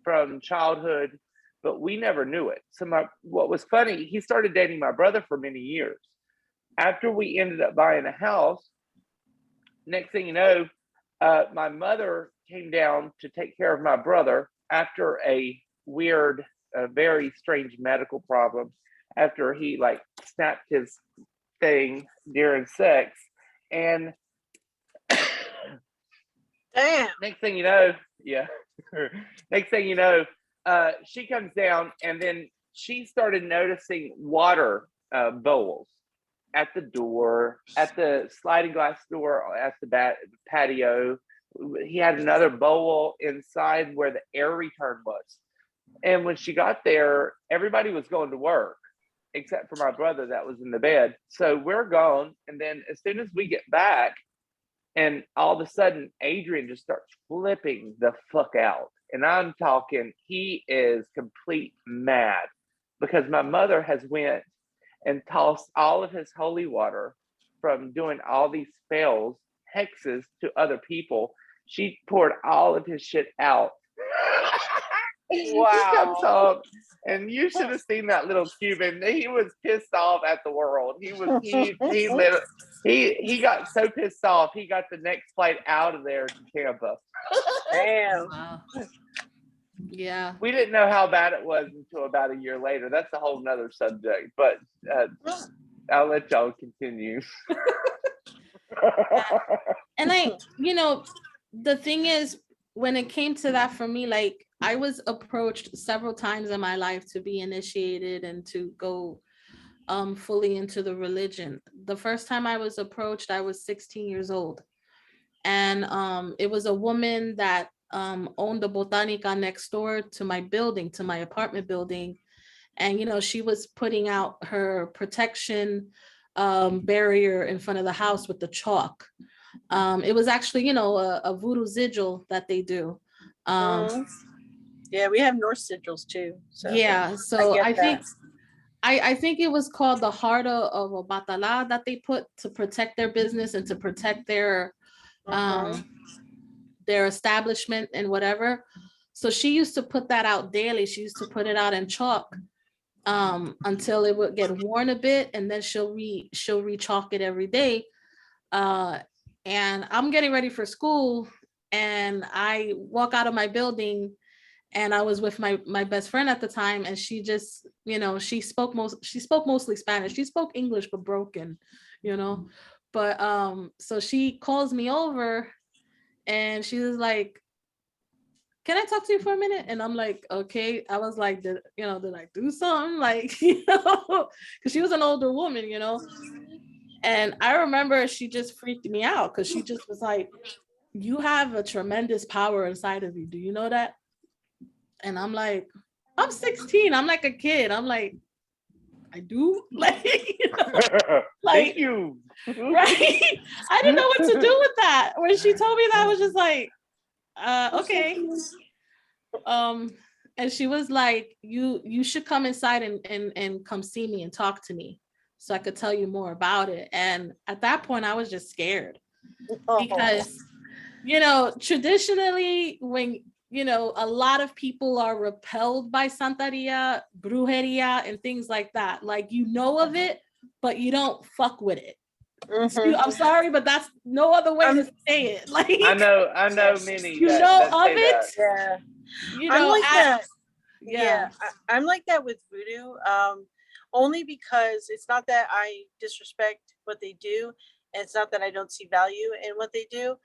from childhood, but we never knew it. So what was funny, he started dating my brother for many years. After we ended up buying a house, next thing you know, my mother came down to take care of my brother after a weird, very strange medical problem, after he like snapped his thing during sex. And Damn. next thing you know, next thing you know, she comes down, and then she started noticing water bowls at the door, at the sliding glass door, at the patio. He had another bowl inside where the air return was. And when she got there, everybody was going to work except for my brother that was in the bed. So we're gone. And then as soon as we get back, and all of a sudden, Adrian just starts flipping the fuck out. And I'm talking, he is complete mad because my mother has went and tossed all of his holy water from doing all these spells, hexes to other people. She poured all of his shit out. Wow. He comes home, and you should have seen that little Cuban. He was pissed off at the world. He got so pissed off. He got the next flight out of there to Tampa. Damn. Wow. Yeah. We didn't know how bad it was until about a year later. That's a whole nother subject, but I'll let y'all continue. And the thing is, when it came to that for me, like I was approached several times in my life to be initiated and to go fully into the religion. The first time I was approached, I was 16 years old. And it was a woman that owned the Botanica next door to my building, to my apartment building. And, she was putting out her protection barrier in front of the house with the chalk. It was actually, a voodoo sigil that they do. Yeah, we have Norse sigils too. So yeah, so I think it was called the heart of a batala that they put to protect their business and to protect their establishment and whatever. So she used to put that out daily. She used to put it out in chalk until it would get worn a bit, and then she'll re-chalk it every day. And I'm getting ready for school, and I walk out of my building, and I was with my best friend at the time, and she just, she spoke mostly Spanish. She spoke English but broken, but so she calls me over, and she was like, "Can I talk to you for a minute?" And I'm like, "Okay." I was like, did I do something? Like, because she was an older woman, And I remember she just freaked me out because she just was like, "You have a tremendous power inside of you. Do you know that?" And I'm like, I'm 16. I'm like a kid. I'm like, I do? Like, Thank you. Right? I didn't know what to do with that. When she told me that, I was just like, okay. And she was like, you should come inside and come see me and talk to me so I could tell you more about it. And at that point, I was just scared because, traditionally when, a lot of people are repelled by Santeria, brujeria, and things like that. Like, of it, but you don't fuck with it. I'm sorry, but that's no other way to say it. Like, I know many. That of it. That. Yeah. I'm like that. Yeah. I'm like that with voodoo. Only because it's not that I disrespect what they do, and it's not that I don't see value in what they do.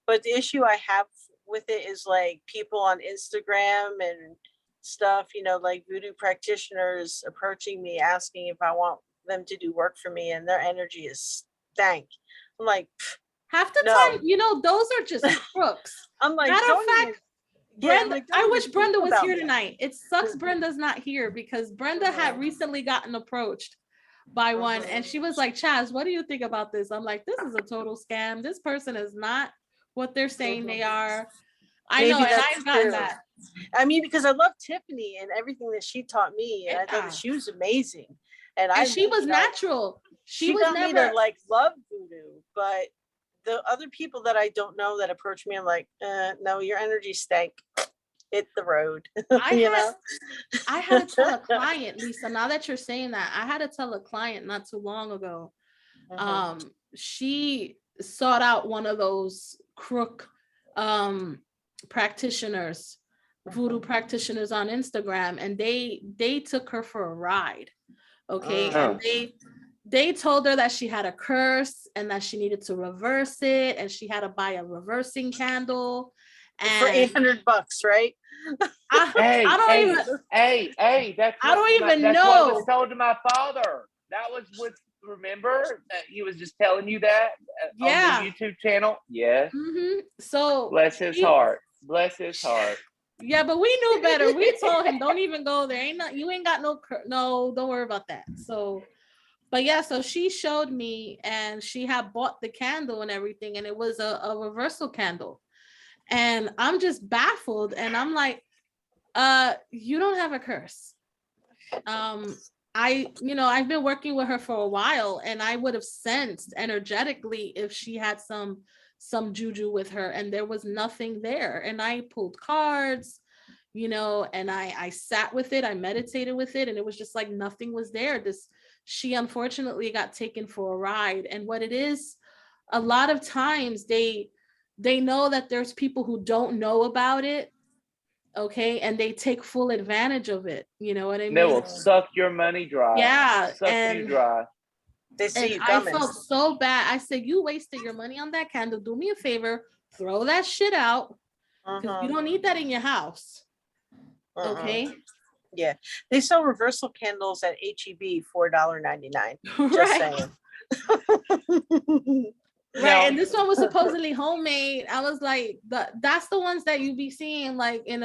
But the issue I have with it is like people on Instagram and stuff, you know, like voodoo practitioners approaching me asking if I want them to do work for me, and their energy is stank. I'm like, half the no. time, you know, those are just crooks. I'm like, Matter of don't fact, even, Brenda, like, I don't wish even Brenda think was about here me. tonight. It sucks Brenda's not here, because Brenda had recently gotten approached by one, and she was like, Chaz, what do you think about this? I'm like, this is a total scam. This person is not what they're saying they are. I know, and I've gotten that. I mean, because I love Tiffany and everything that she taught me, and I thought that she was amazing. And she was natural. She was got never me to like love voodoo, but the other people that I don't know that approach me, I'm like, no, your energy stank. Hit the road. I had to tell a client, Lisa, now that you're saying that, I had to tell a client not too long ago. She sought out one of those crook practitioners, voodoo practitioners on Instagram, and they took her for a ride. Okay. And they told her that she had a curse and that she needed to reverse it, and she had to buy a reversing candle. And for $800, right? I don't even know. That's what was told to my father. That was what, remember that he was just telling you that on the YouTube channel? Yes. So bless his heart. Yeah, but we knew better. We told him, don't even go there. You ain't got no, don't worry about that. So, but yeah, so she showed me, and she had bought the candle and everything, and it was a reversal candle. And I'm just baffled, and I'm like, you don't have a curse. I've been working with her for a while, and I would have sensed energetically if she had some juju with her, and there was nothing there. And I pulled cards, and I sat with it, I meditated with it, and it was just like nothing was there. She unfortunately got taken for a ride. And what it is, a lot of times they know that there's people who don't know about it, okay, and they take full advantage of it. You know what I mean? They will suck your money dry. Yeah, suck you dry. They see you coming. I felt so bad. I said, you wasted your money on that candle. Do me a favor, throw that shit out, because you don't need that in your house. Okay. Yeah, they sell reversal candles at HEB, $4.99. Just saying. Right, and this one was supposedly homemade. I was like, that's the ones that you be seeing like in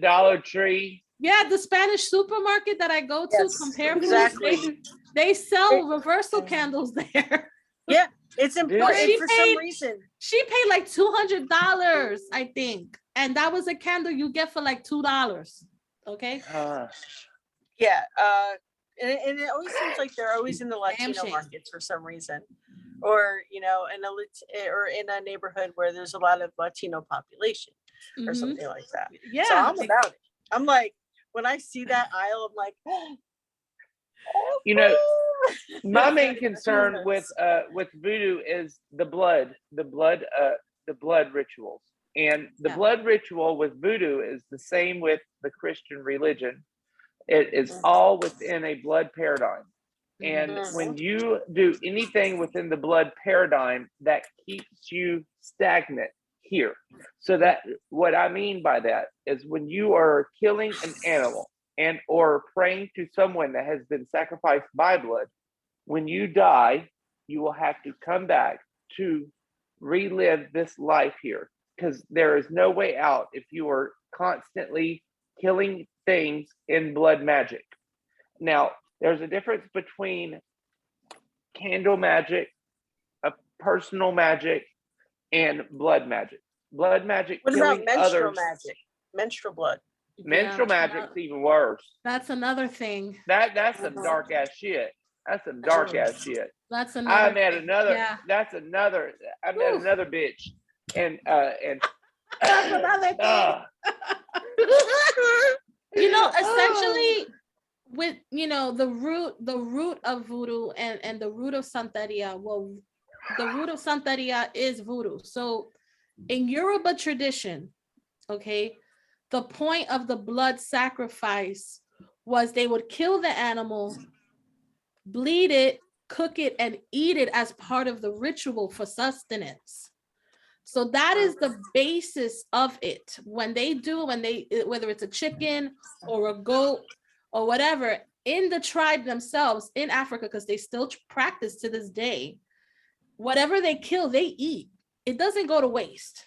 Dollar Tree. Yeah, the Spanish supermarket that I go to, compare exactly. They sell reversal candles there. Yeah, it's important for some reason. She paid like $200, I think, and that was a candle you get for like $2. Okay. Yeah, and it always seems like they're always in the Latino markets for some reason, or in a neighborhood where there's a lot of Latino population or something like that. Yeah, so I'm about it. I'm like, when I see that aisle, I'm like, my main concern with voodoo is the blood rituals. And the blood ritual with voodoo is the same with the Christian religion. It is all within a blood paradigm. And when you do anything within the blood paradigm, that keeps you stagnant here. So that, what I mean by that is, when you are killing an animal and or praying to someone that has been sacrificed by blood, when you die, you will have to come back to relive this life here, because there is no way out if you are constantly killing things in blood magic. Now, there's a difference between candle magic, a personal magic, and blood magic. Blood magic. What about menstrual magic? Menstrual blood. Menstrual magic's even worse. That's another thing. That's some dark ass shit. That's some dark ass shit. That's another. I met another. Yeah. That's another. I met another bitch, and that's another thing. Essentially, with the root of voodoo and the root of Santeria. Well, the root of Santeria is voodoo. So, in Yoruba tradition, okay, the point of the blood sacrifice was they would kill the animal, bleed it, cook it, and eat it as part of the ritual for sustenance. So that is the basis of it. When they, whether it's a chicken or a goat or whatever, in the tribe themselves in Africa, because they still practice to this day, whatever they kill, they eat. It doesn't go to waste.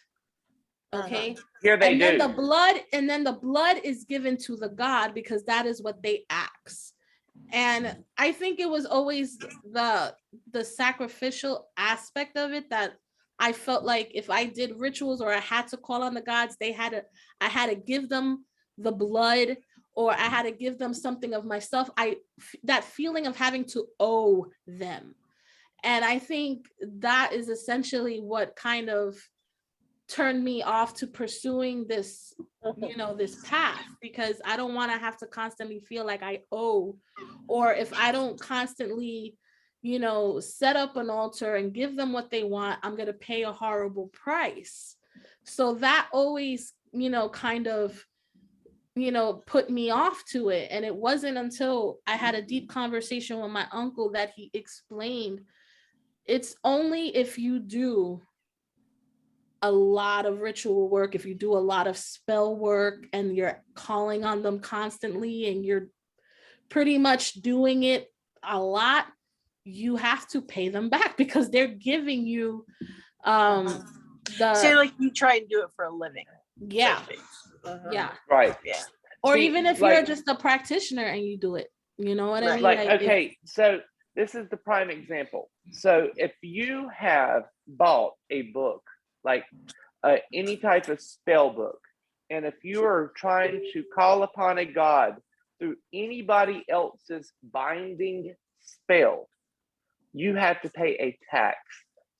Okay. Here they do. Then the blood is given to the god, because that is what they ask. And I think it was always the sacrificial aspect of it that I felt like if I did rituals or I had to call on the gods, I had to give them the blood, or I had to give them something of myself. That feeling of having to owe them. And I think that is essentially what kind of turned me off to pursuing this, this path, because I don't want to have to constantly feel like I owe, or if I don't constantly, set up an altar and give them what they want, I'm going to pay a horrible price. So that always, kind of, put me off to it. And it wasn't until I had a deep conversation with my uncle that he explained it's only if you do a lot of ritual work, if you do a lot of spell work and you're calling on them constantly and you're pretty much doing it a lot, you have to pay them back, because they're giving you like you try and do it for a living. Yeah. Yeah. Right. Yeah. Or even if you're just a practitioner and you do it, you know what I mean? Okay, so this is the prime example. So if you have bought a book, like any type of spell book, and if you are trying to call upon a god through anybody else's binding spell, you have to pay a tax.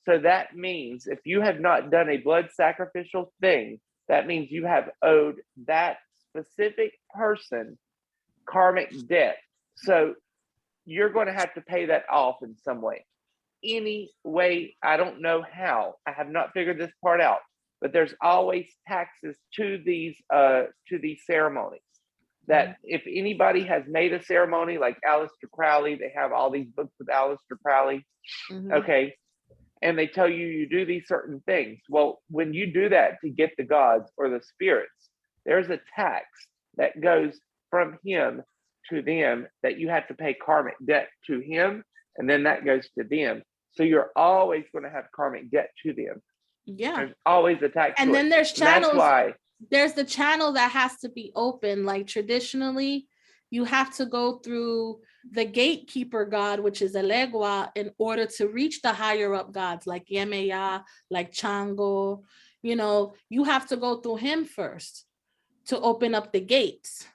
So that means if you have not done a blood sacrificial thing, that means you have owed that specific person karmic debt. So you're going to have to pay that off in some way. Any way, I don't know how. I have not figured this part out, but there's always taxes to these ceremonies. That if anybody has made a ceremony, like Aleister Crowley, they have all these books with Aleister Crowley, okay, and they tell you do these certain things. Well, when you do that to get the gods or the spirits, there's a tax that goes from him to them that you have to pay karmic debt to him, and then that goes to them. So you're always going to have karmic debt to them. Yeah. There's always a tax. And then there's channels. That's why there's the channel that has to be open. Like traditionally, you have to go through the gatekeeper god, which is Elegua, in order to reach the higher up gods like Yemeya, like Chango. You have to go through him first to open up the gates.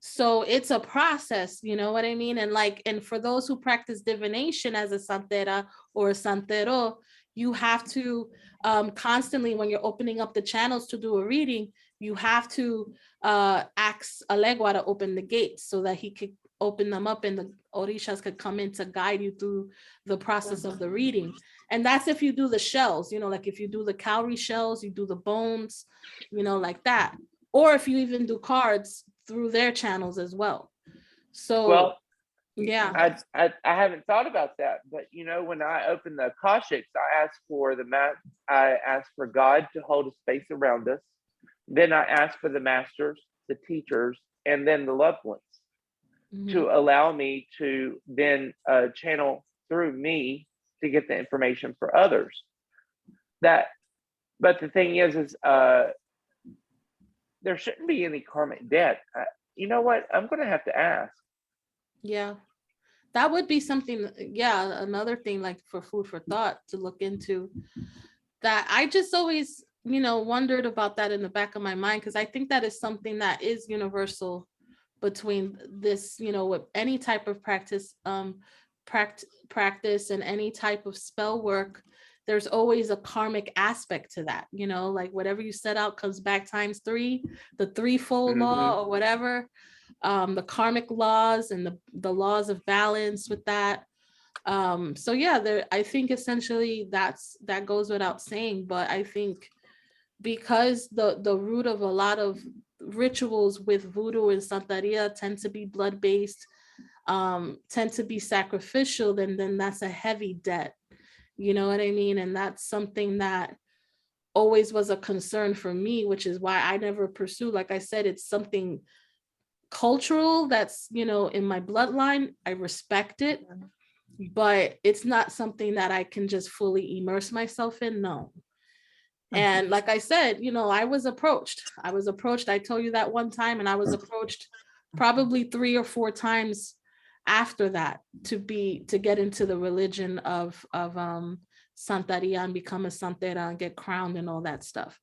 So it's a process, you know what I mean? And for those who practice divination as a Santera or a Santero, you have to constantly, when you're opening up the channels to do a reading, you have to ask Elegua to open the gates so that he could open them up and the Orishas could come in to guide you through the process of the reading. And that's if you do the shells, like if you do the cowrie shells, you do the bones, like that. Or if you even do cards through their channels as well. So, yeah. I haven't thought about that, but when I open the Akashics, I ask for God to hold a space around us. Then I ask for the masters, the teachers, and then the loved ones to allow me to then channel through me to get the information for others. But the thing is there shouldn't be any karmic debt. You know what? I'm going to have to ask. Yeah, that would be something. Yeah, another thing, like for food for thought to look into. That I just always, wondered about that in the back of my mind, because I think that is something that is universal between this, with any type of practice and any type of spell work. There's always a karmic aspect to that, like whatever you set out comes back times 3, the threefold law or whatever, the karmic laws and the laws of balance with that. So yeah, I think essentially that goes without saying, but I think because the root of a lot of rituals with Voodoo and Santeria tend to be blood-based, tend to be sacrificial, then that's a heavy debt. You know what I mean? And that's something that always was a concern for me, which is why I never pursue. Like I said, it's something cultural that's, you know, in my bloodline. I respect it, but it's not something that I can just fully immerse myself in. No. And like I said, you know, I was approached. I told you that one time, and I was approached probably 3 or 4 times after that to get into the religion of Santeria and become a Santera and get crowned and all that stuff.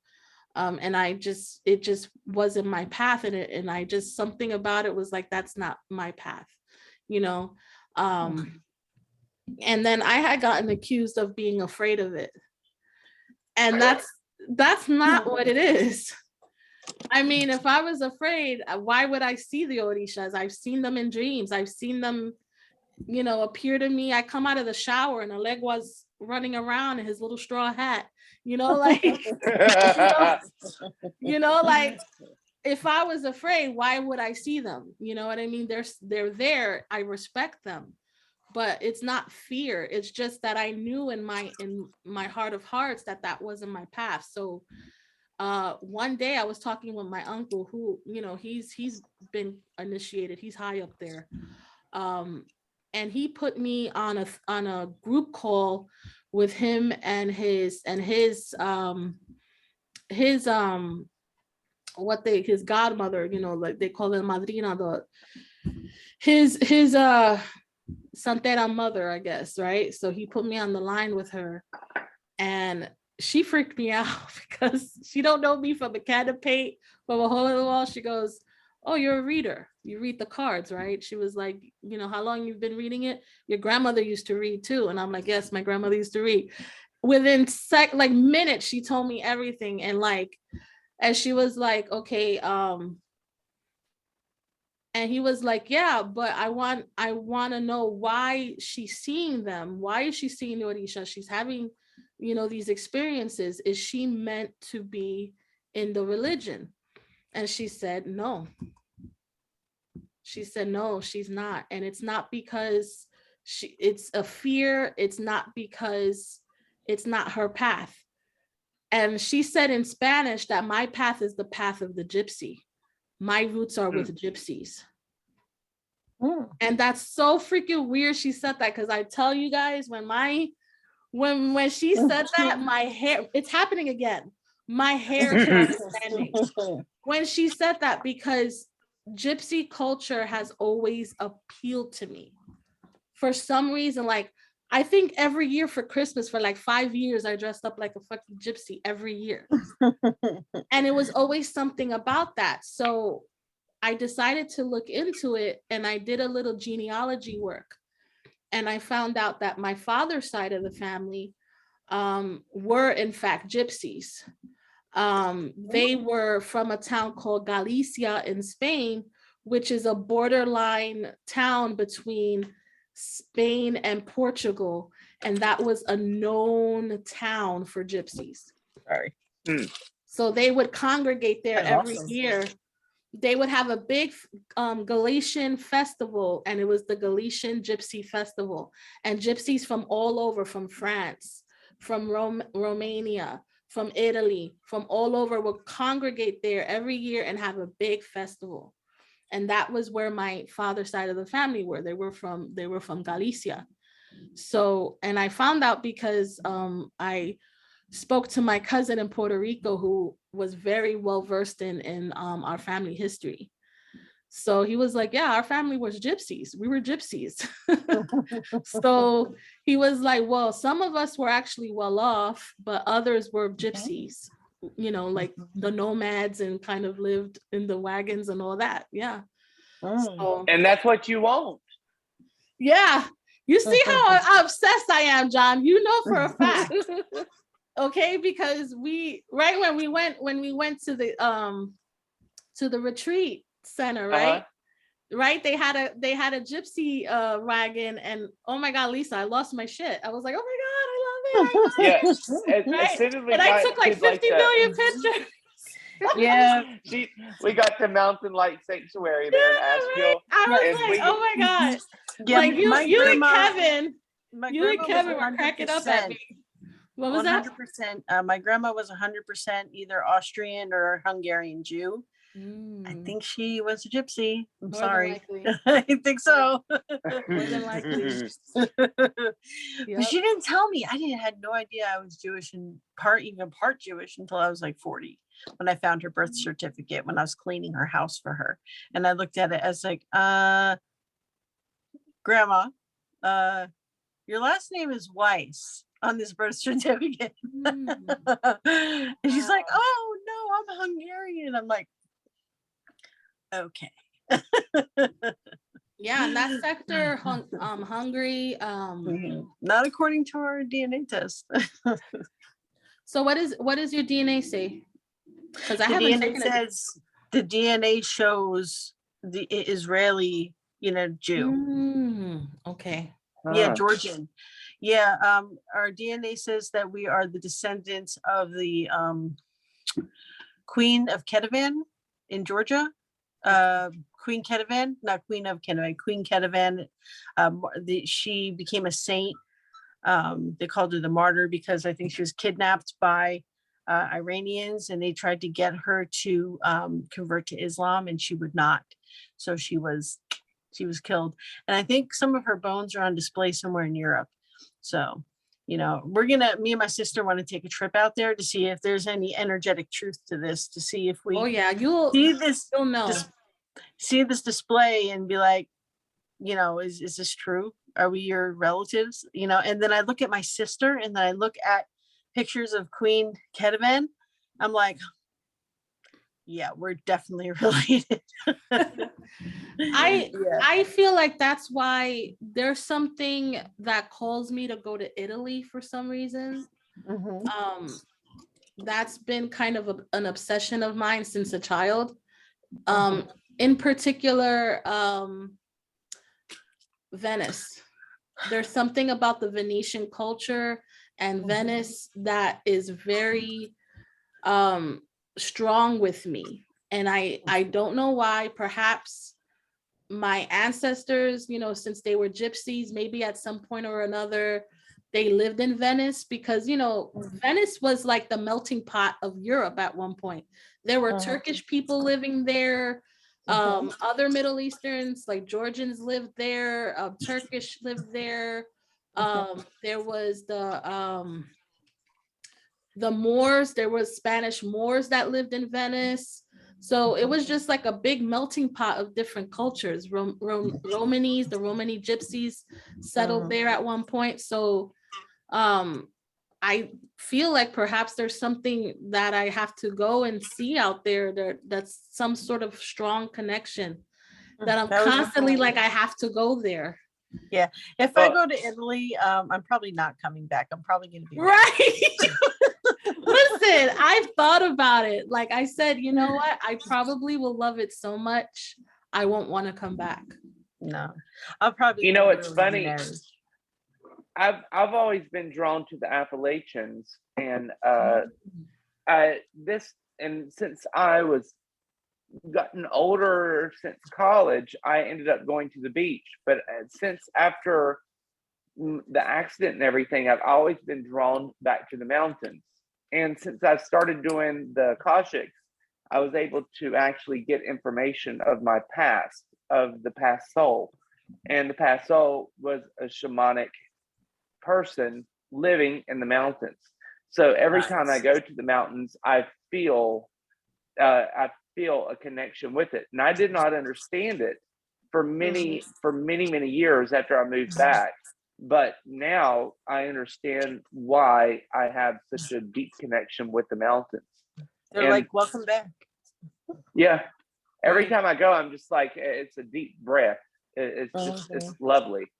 And it just wasn't my path, and I just, something about it was like, that's not my path, you know. And then I had gotten accused of being afraid of it. And that's not what it is. I mean, if I was afraid, why would I see the Orishas? I've seen them in dreams. I've seen them, you know, appear to me. I come out of the shower and Oleg was running around in his little straw hat, you know, like, you know, like, if I was afraid, why would I see them? You know what I mean? They're there. I respect them. But it's not fear. It's just that I knew in my heart of hearts that wasn't my path. So one day I was talking with my uncle, who, you know, he's been initiated. He's high up there. And he put me on a group call with him and his godmother, you know, like they call it madrina, his Santera mother, I guess, right? So he put me on the line with her, and she freaked me out because she don't know me from a can of paint, from a hole in the wall. She goes, "Oh, you're a reader. You read the cards, right?" She was like, "You know, how long you've been reading it? Your grandmother used to read too." And I'm like, "Yes, my grandmother used to read." Within minutes, she told me everything, and she was like, "Okay, and he was like, "Yeah, but I want to know why she's seeing them. Why is she seeing the Orisha? She's having, you know, these experiences. Is she meant to be in the religion?" And she said, "No." She said, "No, she's not. And it's not because it's a fear. It's not because it's not her path." And she said in Spanish that my path is the path of the gypsy. My roots are with gypsies. And that's so freaking weird she said that, because I tell you guys, when she said that, my hair, it's happening again. My hair started standing when she said that, because gypsy culture has always appealed to me. For some reason, like, I think every year for Christmas, for like 5 years, I dressed up like a fucking gypsy every year. And it was always something about that. So I decided to look into it, and I did a little genealogy work. And I found out that my father's side of the family were in fact gypsies. They were from a town called Galicia in Spain, which is a borderline town between Spain and Portugal. And that was a known town for gypsies. Sorry. So they would congregate there every year. They would have a big Galician festival, and it was the Galician Gypsy Festival. And gypsies from all over, from France, from Romania, from Italy, from all over, would congregate there every year and have a big festival. And that was where my father's side of the family were. They were from Galicia. So, and I found out because I spoke to my cousin in Puerto Rico, who was very well versed in our family history. So he was like, "Yeah, our family was gypsies. We were gypsies." So he was like, "Well, some of us were actually well off, but others were gypsies, you know, like the nomads, and kind of lived in the wagons and all that." Yeah. So, and that's what you want. Yeah. You see how obsessed I am, John. You know for a fact. Okay, because when we went to the retreat center, right? Right, they had a gypsy wagon, and oh my God, Lisa, I lost my shit. I was like, "Oh my God, I love it." Yes, right? And I took like 50 million pictures. Yeah, we got to Mountain Light Sanctuary there in Asheville. Right? I was like, "Oh my God!" Yeah, like you and Kevin, my you and grandma Kevin was were cracking up at me. What was that? 100%. My grandma was 100% either Austrian or Hungarian Jew. I think she was a gypsy. I'm More sorry. than likely. I think so. More than likely. But Yep. she didn't tell me. I had no idea I was Jewish and part Jewish until I was like 40, when I found her birth certificate when I was cleaning her house for her. And I looked at it as like, Grandma, your last name is Weiss on this birth certificate. And she's like, oh no, I'm Hungarian. I'm like, okay. Yeah, and that sector, Hungary. Not according to our DNA test. So what is your DNA say? Because I The haven't DNA taken it. says the DNA shows the Israeli, Jew. Okay. Yeah, Georgian. Yeah, our DNA says that we are the descendants of the Queen of Kedavan in Georgia. Queen Kedavan, not Queen of Kedavan, Queen Kedavan. She became a saint. They called her the martyr because I think she was kidnapped by Iranians, and they tried to get her to convert to Islam, and she would not. So she was killed. And I think some of her bones are on display somewhere in Europe. So, me and my sister want to take a trip out there to see if there's any energetic truth to this, to see if we you'll know. See this display and be like, is this true? Are we your relatives? And then I look at my sister, and then I look at pictures of Queen Kedavan. I'm like, yeah, we're definitely related. I feel like that's why there's something that calls me to go to Italy for some reason. That's been kind of an obsession of mine since a child. In particular, Venice. There's something about the Venetian culture and Venice that is very strong with me. And I don't know why. Perhaps my ancestors, since they were gypsies, maybe at some point or another, they lived in Venice, because, Venice was like the melting pot of Europe at one point. There were Turkish people living there. Other Middle Easterns, like Georgians, lived there. Turkish lived there. There was the Moors. There was Spanish Moors that lived in Venice. So it was just like a big melting pot of different cultures. Romanis, the Romani gypsies settled there at one point. So I feel like perhaps there's something that I have to go and see out there. That's some sort of strong connection that I'm constantly like, I have to go there. Yeah. If I go to Italy, I'm probably not coming back. I'm probably going to be right. Listen, I've thought about it. Like I said, you know what? I probably will love it so much, I won't want to come back. No, I'll probably. It's funny. I've always been drawn to the Appalachians, and since I was gotten older, since college, I ended up going to the beach. But since after the accident and everything, I've always been drawn back to the mountains. And since I started doing the Kashiks, I was able to actually get information of my past, of the past soul. And the past soul was a shamanic person living in the mountains. So every time I go to the mountains, I feel a connection with it. And I did not understand it for many years after I moved back. But now I understand why I have such a deep connection with the mountains. They're like, welcome back. Yeah. Every time I go, I'm just like, it's a deep breath. It's just, it's lovely.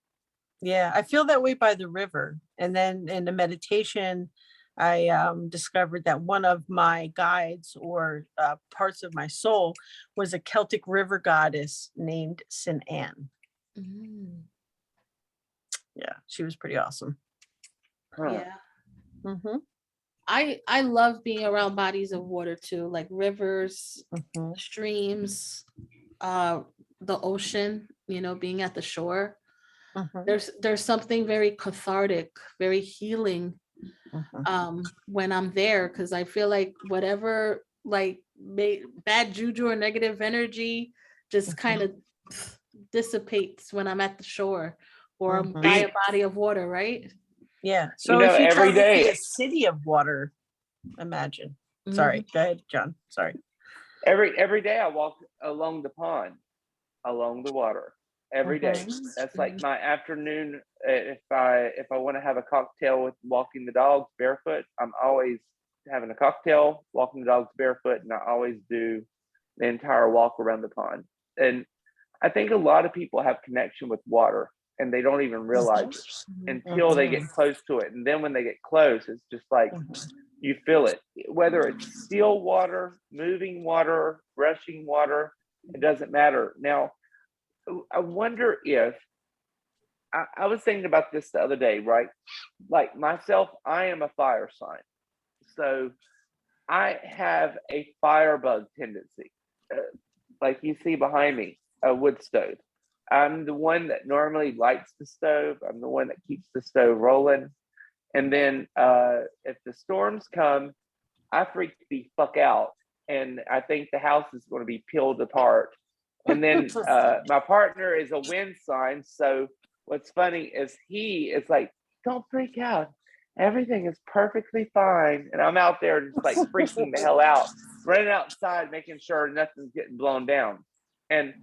Yeah, I feel that way by the river. And then in the meditation, I discovered that one of my guides, or parts of my soul, was a Celtic river goddess named St. Anne. Yeah, she was pretty awesome. Yeah. I love being around bodies of water too, like rivers, streams, the ocean, being at the shore. There's something very cathartic, very healing when I'm there, because I feel like whatever like bad juju or negative energy just kind of dissipates when I'm at the shore or I'm by a body of water, right? Yeah. So if you every day, see a city of water, imagine. Sorry, go ahead, John. Sorry. Every day I walk along the pond, along the water. Every day. That's like my afternoon. If I want to have a cocktail with walking the dogs barefoot, I'm always having a cocktail, walking the dogs barefoot, and I always do the entire walk around the pond. And I think a lot of people have connection with water and they don't even realize it until they get close to it. And then when they get close, it's just like you feel it. Whether it's still water, moving water, rushing water, it doesn't matter. Now, I wonder if I was thinking about this the other day, right? Like myself, I am a fire sign. So I have a firebug tendency. Like you see behind me, a wood stove. I'm the one that normally lights the stove. I'm the one that keeps the stove rolling. And then if the storms come, I freak the fuck out. And I think the house is going to be peeled apart. And then my partner is a wind sign. So what's funny is he is like, don't freak out. Everything is perfectly fine. And I'm out there just like freaking the hell out, running outside, making sure nothing's getting blown down. And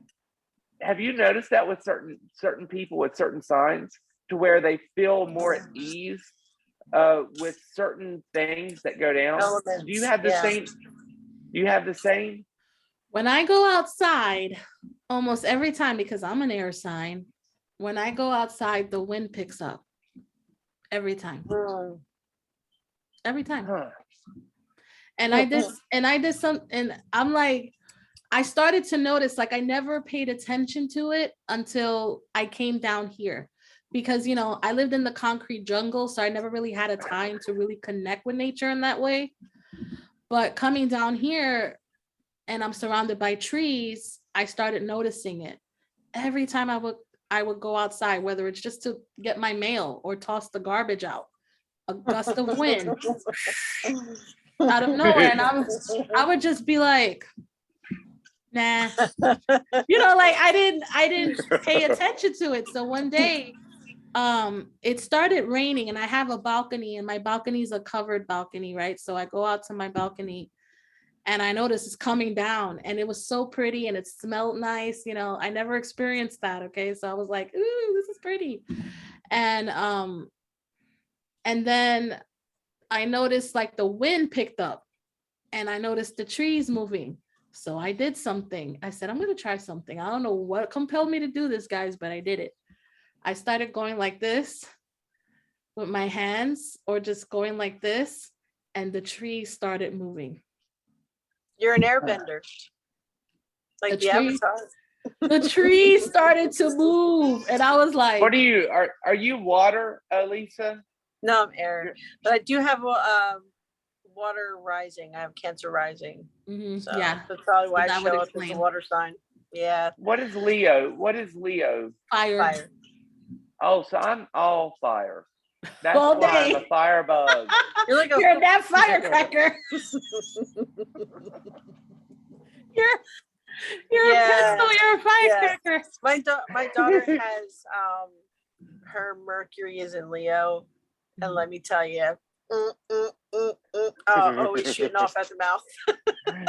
have you noticed that with certain people with certain signs to where they feel more at ease with certain things that go down? Elements, do you have the same? Do you have the same? When I go outside, almost every time, because I'm an air sign, when I go outside, the wind picks up. Every time. Every time. And I did some, and I'm like, I started to notice, like I never paid attention to it until I came down here. Because, you know, I lived in the concrete jungle, so I never really had a time to really connect with nature in that way. But coming down here, and I'm surrounded by trees, I started noticing it. Every time I would go outside, whether it's just to get my mail or toss the garbage out, a gust of wind out of nowhere. And I would just be like, nah, you know, like I didn't pay attention to it. So one day, it started raining and I have a balcony and my balcony is a covered balcony, right? So I go out to my balcony and I noticed it's coming down and it was so pretty and it smelled nice. You know, I never experienced that. Okay. So I was like, ooh, this is pretty. And then I noticed like the wind picked up and I noticed the trees moving. So I did something. I said, I'm going to try something. I don't know what compelled me to do this, guys, but I did it. I started going like this with my hands or just going like this and the trees started moving. You're an airbender. Like the Avatar. The trees started to move and I was like, what are you? Are you water, Lisa? No, I'm air. But I do have water rising. I have Cancer rising. So yeah. that's probably why I show up as a water sign. Yeah. What is Leo? What is Leo? Fire. Oh, so I'm all fire. That's all day. Why I'm a firebug. You're that firecracker. You're a pistol. You're a firecracker. My daughter has her Mercury is in Leo, and let me tell you, always shooting off at the mouth.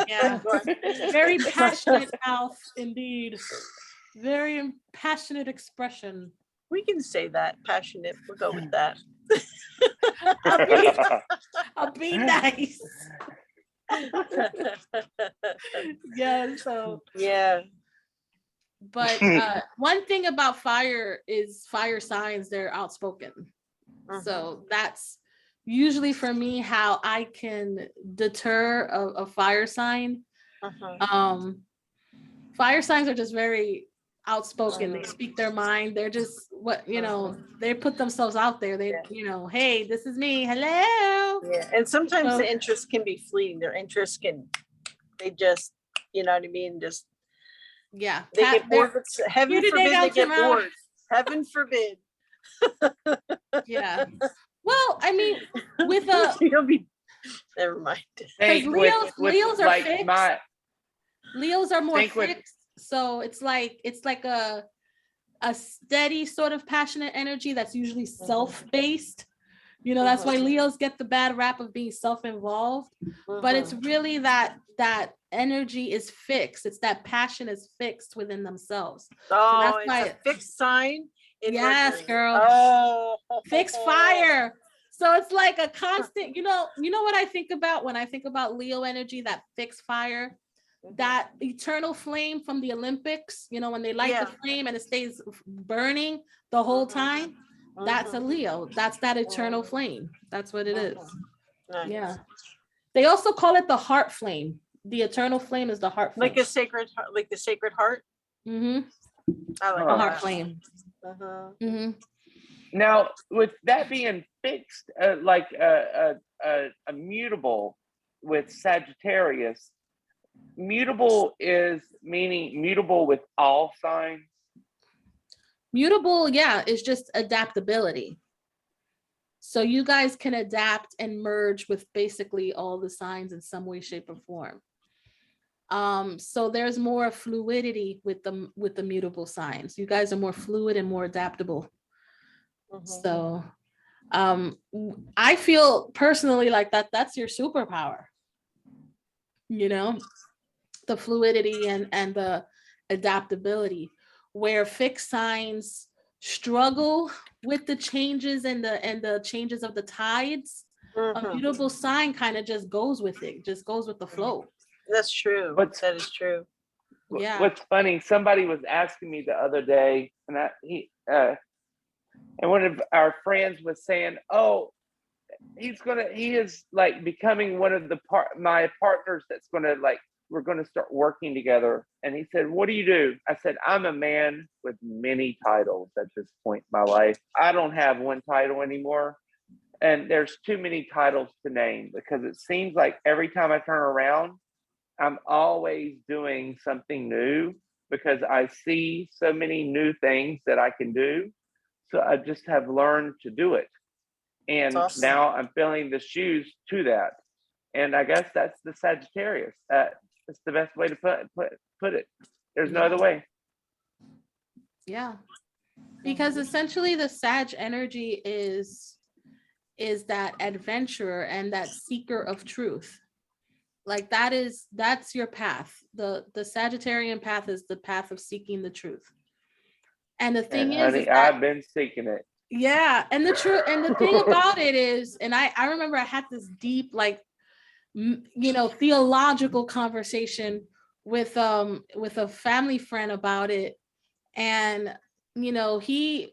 Yeah, very passionate mouth indeed. Very passionate expression. We can say that, passionate. We'll go with that. I'll be nice. Yeah. So yeah. But one thing about fire is fire signs, they're outspoken. So that's usually for me how I can deter a fire sign. Fire signs are just very outspoken. They speak their mind. They're just they put themselves out there. They hey, this is me, hello. Yeah. And sometimes the interest can be fleeting. Their interest they just, you know what I mean, just they get bored. Heaven forbid they get bored. Heaven forbid. Yeah. Well, I mean, with a You'll be never mind. because Leos are like fixed. Leos are more think with- fixed, so it's like a steady sort of passionate energy that's usually self-based. You know, that's why Leos get the bad rap of being self-involved, but it's really that energy is fixed. It's that passion is fixed within themselves. Oh, So it's a fixed sign. Yes, Mercury. girl. Oh, Fixed fire. So it's like a constant, you know what I think about when I think about Leo energy, that fixed fire, that eternal flame from the Olympics, you know, when they light the flame and it stays burning the whole time. That's a Leo. That's that eternal flame. That's what it is. Nice. Yeah. They also call it the heart flame. The eternal flame is the heart flame. Like the sacred heart. Mm-hmm. I like The heart flame. Mm-hmm. Now, with that being fixed, like a mutable with Sagittarius, mutable is meaning mutable with all signs. Mutable, yeah, is just adaptability. So you guys can adapt and merge with basically all the signs in some way, shape, or form. So there's more fluidity with the mutable signs. You guys are more fluid and more adaptable. So I feel personally like that's your superpower. You know, the fluidity and the adaptability, where fixed signs struggle with the changes and the changes of the tides. A mutable sign kind of just goes with it, just goes with the flow. That's true. That is true. Yeah. What's funny, somebody was asking me the other day, and one of our friends was saying, "Oh, he is like becoming one of my partners that's gonna, like, we're gonna start working together." And he said, "What do you do?" I said, "I'm a man with many titles at this point in my life. I don't have one title anymore. And there's too many titles to name, because it seems like every time I turn around, I'm always doing something new, because I see so many new things that I can do. So I just have learned to do it. And awesome. Now I'm filling the shoes to that. And I guess that's the Sagittarius. That's the best way to put it. There's no other way. Yeah. Because essentially the Sag energy is that adventurer and that seeker of truth. Like that's your path. The Sagittarian path is the path of seeking the truth. And the thing is that, I've been seeking it. Yeah, and the thing about it is, and I remember I had this deep, like, theological conversation with a family friend about it, and he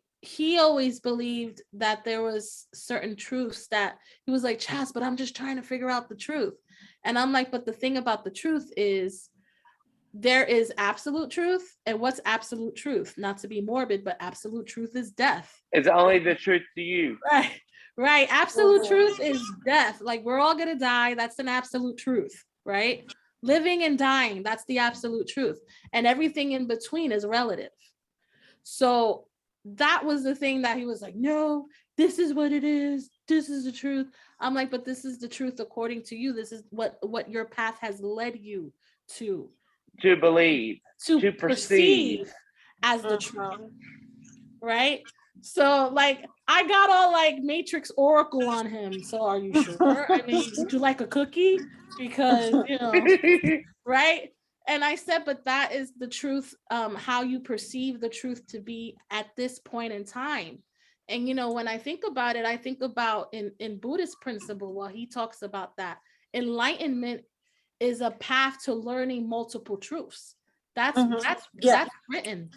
always believed that there was certain truths that he was like, Chas, but I'm just trying to figure out the truth. And I'm like, but the thing about the truth is there is absolute truth. And what's absolute truth? Not to be morbid, but absolute truth is death. It's only the truth to you. Right. Absolute truth is death. Like, we're all gonna die. That's an absolute truth, right? Living and dying, that's the absolute truth. And everything in between is relative. So that was the thing that he was like, no, this is what it is. This is the truth. I'm like, but this is the truth according to you. This is what your path has led you to believe, to perceive as the truth, right? So, like, I got all like Matrix Oracle on him. So are you sure? I mean, would you like a cookie? Because, right? And I said, but that is the truth, how you perceive the truth to be at this point in time. And, when I think about it, I think about in Buddhist principle, while he talks about that, enlightenment is a path to learning multiple truths. That's written.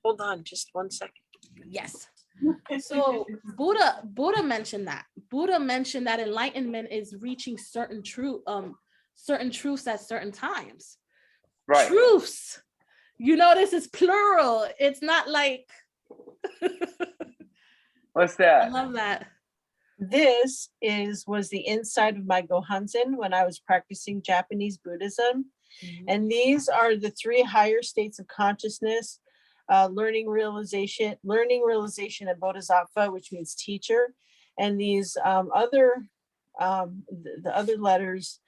Hold on just 1 second. Yes. So Buddha mentioned that. Buddha mentioned that enlightenment is reaching certain truths at certain times. Right. Truths. This is plural. It's not like What's that? I love that. This was the inside of my Gohanzen when I was practicing Japanese Buddhism. Mm-hmm. And these are the 3 higher states of consciousness: learning, realization, and bodhisattva, which means teacher. And these other the other letters,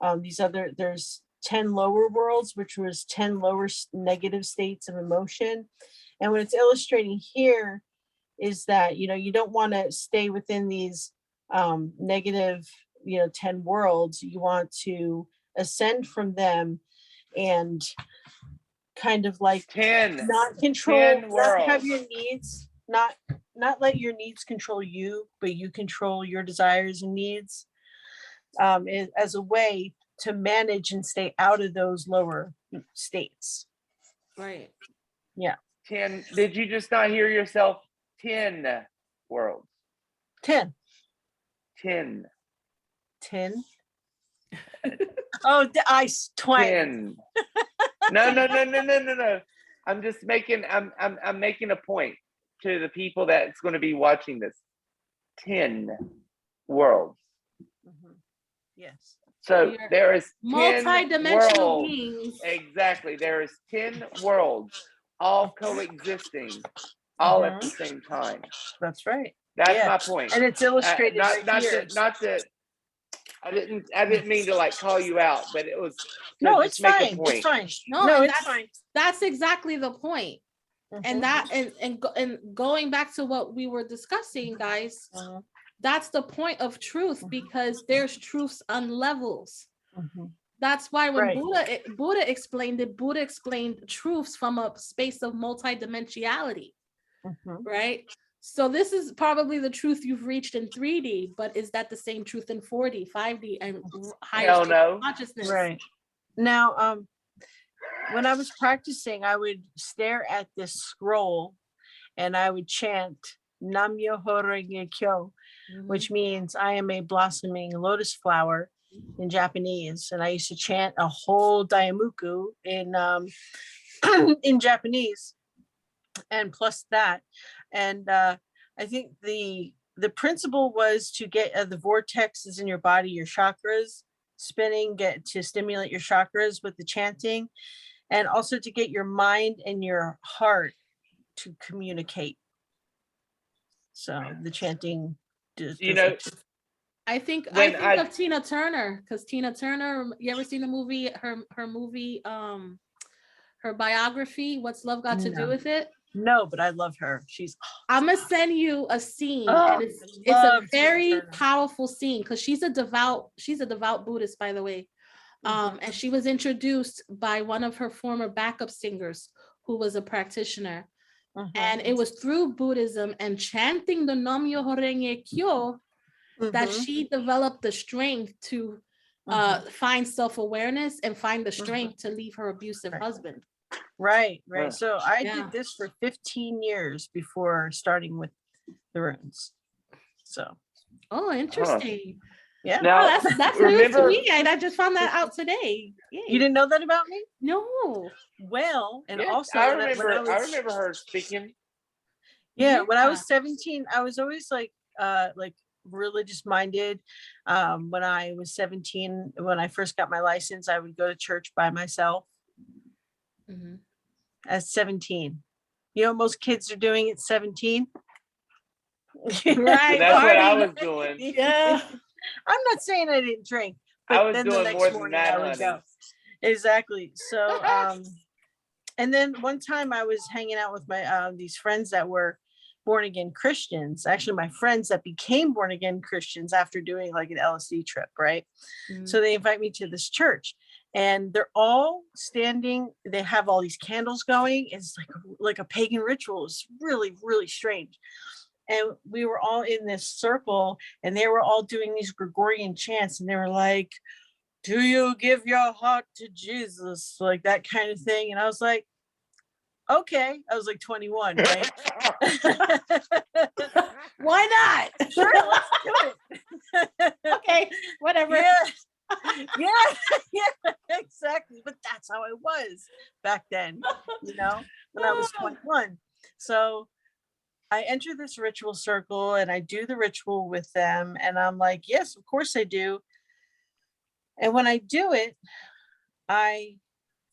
there's 10 lower worlds, which was 10 lower negative states of emotion. And what it's illustrating here is that, you don't want to stay within these negative, 10 worlds. You want to ascend from them and kind of like 10 not control, 10 not have worlds. your needs, not let your needs control you, but you control your desires and needs, as a way to manage and stay out of those lower states. Right. Yeah. 10. Did you just not hear yourself? 10 worlds. 10. 10. 10. Oh, I twang. 10. No. I'm just making. I'm making a point to the people that's going to be watching this. 10 worlds. Mhm. Yes. So there is 10 multi-dimensional worlds. beings. Exactly. There is 10 worlds, all coexisting, all at the same time. That's right. That's my point. And it's illustrated not here. that I didn't mean to like call you out, but it was No, just it's make fine. a point. It's fine. No, it's fine. That's exactly the point. And Mhm. that and going back to what we were discussing, guys, Mhm. that's the point of truth, because there's truths on levels. Mhm. That's why when Right. Buddha explained it, Buddha explained truths from a space of multidimensionality, Mhm. right? So this is probably the truth you've reached in 3D, but is that the same truth in 4D, 5D, and higher Hell state no. of consciousness? Right. Now, when I was practicing, I would stare at this scroll and I would chant Nam Myoho Renge Kyo, which means I am a blossoming lotus flower in Japanese. And I used to chant a whole Daimoku in in Japanese, and plus that. And I think the principle was to get the vortexes in your body, your chakras spinning, get to stimulate your chakras with the chanting, and also to get your mind and your heart to communicate. So the chanting does I think When of Tina Turner, because Tina Turner, you ever seen the movie, her movie, her biography, What's Love Got to Do with It? No, but I love her. I'm gonna send you a scene, Oh, and it's a very powerful scene, because she's a devout Buddhist, by the way. And she was introduced by one of her former backup singers who was a practitioner. And it was through Buddhism and chanting the Nam Myoho Renge Kyo that she developed the strength to find self-awareness and find the strength to leave her abusive husband. Right. So I did this for 15 years before starting with the runes. So. Oh, interesting. Yeah. Now, that's news to me, and I just found that out today. Yay. You didn't know that about me? No. Well, and also I remember her speaking. Yeah, when I was 17, I was always like religious minded. When I was 17, when I first got my license, I would go to church by myself. At 17. You know what most kids are doing at 17? Right. That's what I was doing. Yeah. I'm not saying I didn't drink, but I was then doing the next more morning than that, I would honey. go. Exactly. So and then one time I was hanging out with my these friends that were born again Christians, actually my friends that became born again Christians after doing like an LSD trip, right? So they invite me to this church, and they're all standing, they have all these candles going. It's like a pagan ritual. It's really, really strange. And we were all in this circle, and they were all doing these Gregorian chants, and they were like, do you give your heart to Jesus? Like that kind of thing. And I was like, okay. I was like 21, right? Why not? Sure, let's do it. Okay, whatever. Yeah, exactly. But that's how I was back then, when I was 21. So I enter this ritual circle and I do the ritual with them. And I'm like, yes, of course I do. And when I do it, I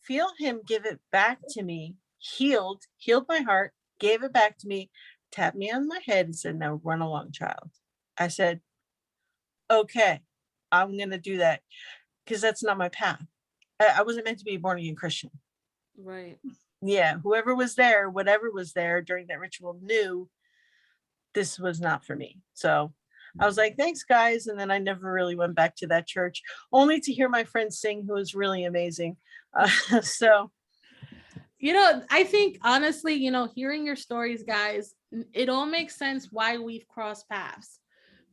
feel him give it back to me, healed my heart, gave it back to me, tapped me on my head and said, now run along, child. I said, okay, I'm going to do that because that's not my path. I wasn't meant to be a born again Christian. Right. Yeah. Whoever was there, whatever was there during that ritual knew this was not for me. So I was like, thanks, guys. And then I never really went back to that church, only to hear my friend sing, who was really amazing. So. I think honestly, hearing your stories, guys, it all makes sense why we've crossed paths,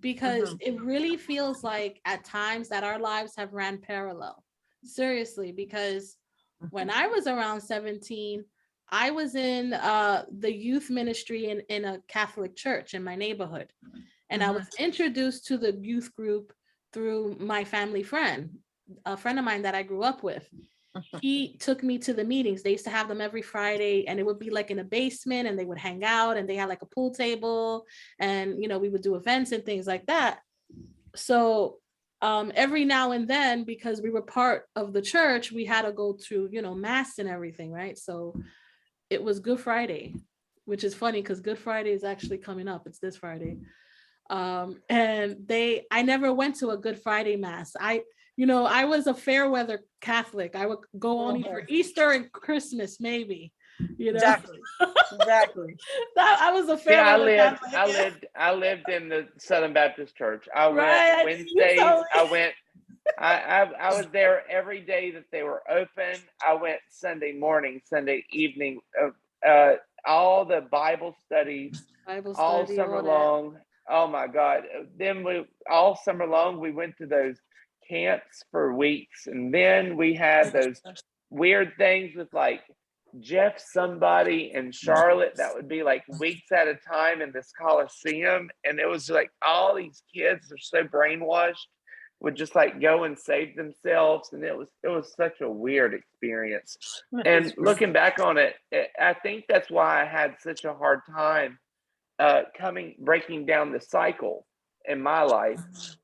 because it really feels like at times that our lives have ran parallel. Seriously, because when I was around 17, I was in the youth ministry in a Catholic church in my neighborhood. And I was introduced to the youth group through my family friend, a friend of mine that I grew up with. He took me to the meetings. They used to have them every Friday, and it would be like in a basement, and they would hang out, and they had like a pool table, and we would do events and things like that. So every now and then, because we were part of the church, we had to go to mass and everything, right? So it was Good Friday, which is funny because Good Friday is actually coming up. It's this Friday. And I never went to a Good Friday mass. I was a fair weather Catholic. I would go only for Easter and Christmas, maybe. Exactly. I was a fair weather Catholic. I lived in the Southern Baptist Church. I went Wednesdays. I was there every day that they were open. I went Sunday morning, Sunday evening, all the Bible studies, all summer long. Oh my God. Then all summer long, we went to those camps for weeks. And then we had those weird things with like Jeff somebody in Charlotte that would be like weeks at a time in this Coliseum. And it was like all these kids are so brainwashed, would just like go and save themselves. And it was such a weird experience. And looking back on it, I think that's why I had such a hard time breaking down the cycle in my life,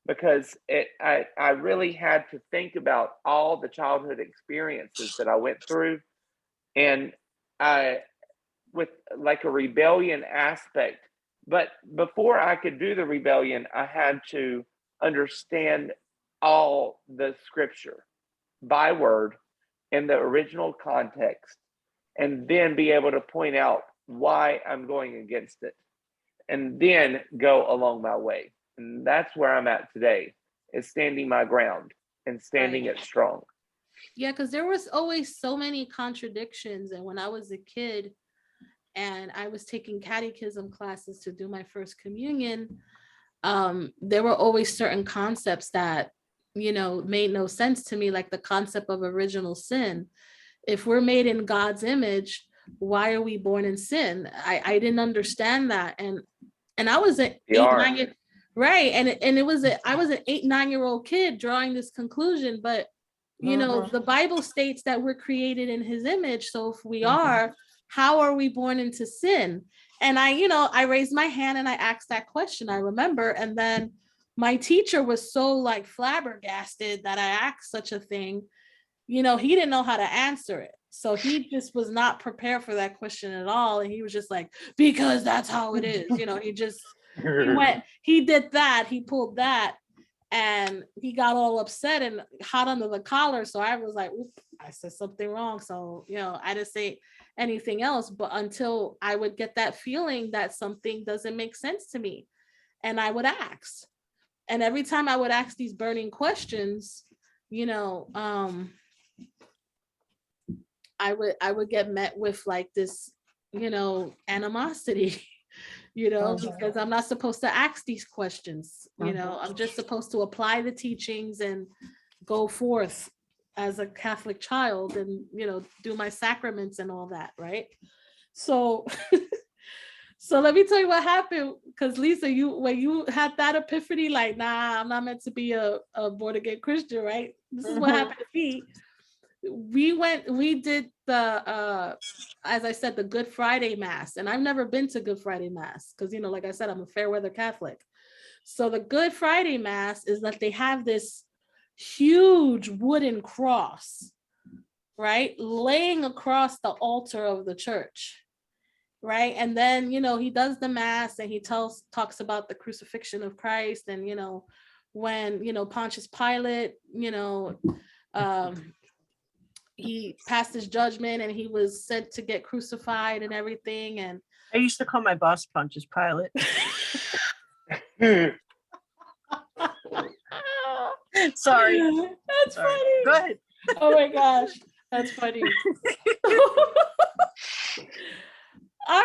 because I really had to think about all the childhood experiences that I went through, and I with like a rebellion aspect. But before I could do the rebellion, I had to understand all the scripture by word in the original context, and then be able to point out why I'm going against it, and then go along my way. And that's where I'm at today, is standing my ground and standing it strong. Yeah, because there was always so many contradictions. And when I was a kid and I was taking catechism classes to do my first communion, there were always certain concepts that, made no sense to me, like the concept of original sin. If we're made in God's image, why are we born in sin? I didn't understand that. And I was an 8-9 right. And it was I was an 8-9-year-old kid drawing this conclusion, but the Bible states that we're created in his image. So if we are, how are we born into sin? And I raised my hand and I asked that question, I remember. And then my teacher was so like flabbergasted that I asked such a thing. He didn't know how to answer it. So he just was not prepared for that question at all. And he was just like, because that's how it is. He did that, he pulled that, and he got all upset and hot under the collar. So I was like, I said something wrong. So, I didn't say anything else, but until I would get that feeling that something doesn't make sense to me. And I would ask. And every time I would ask these burning questions, I would get met with like this, animosity, because I'm not supposed to ask these questions. I'm just supposed to apply the teachings and go forth as a Catholic child and, do my sacraments and all that. Right. So, so let me tell you what happened. Because Lisa, when you had that epiphany, like, nah, I'm not meant to be a born again Christian. Right. This is what happened to me. We did the as I said, the Good Friday Mass. And I've never been to Good Friday Mass because, like I said, I'm a fair weather Catholic. So the Good Friday Mass is that they have this huge wooden cross, right, laying across the altar of the church. right? And then, he does the mass and he talks about the crucifixion of Christ, and when Pontius Pilate, he passed his judgment and he was sent to get crucified and everything. And I used to call my boss Pontius Pilate. Sorry. That's funny. Go ahead. Oh my gosh, that's funny. I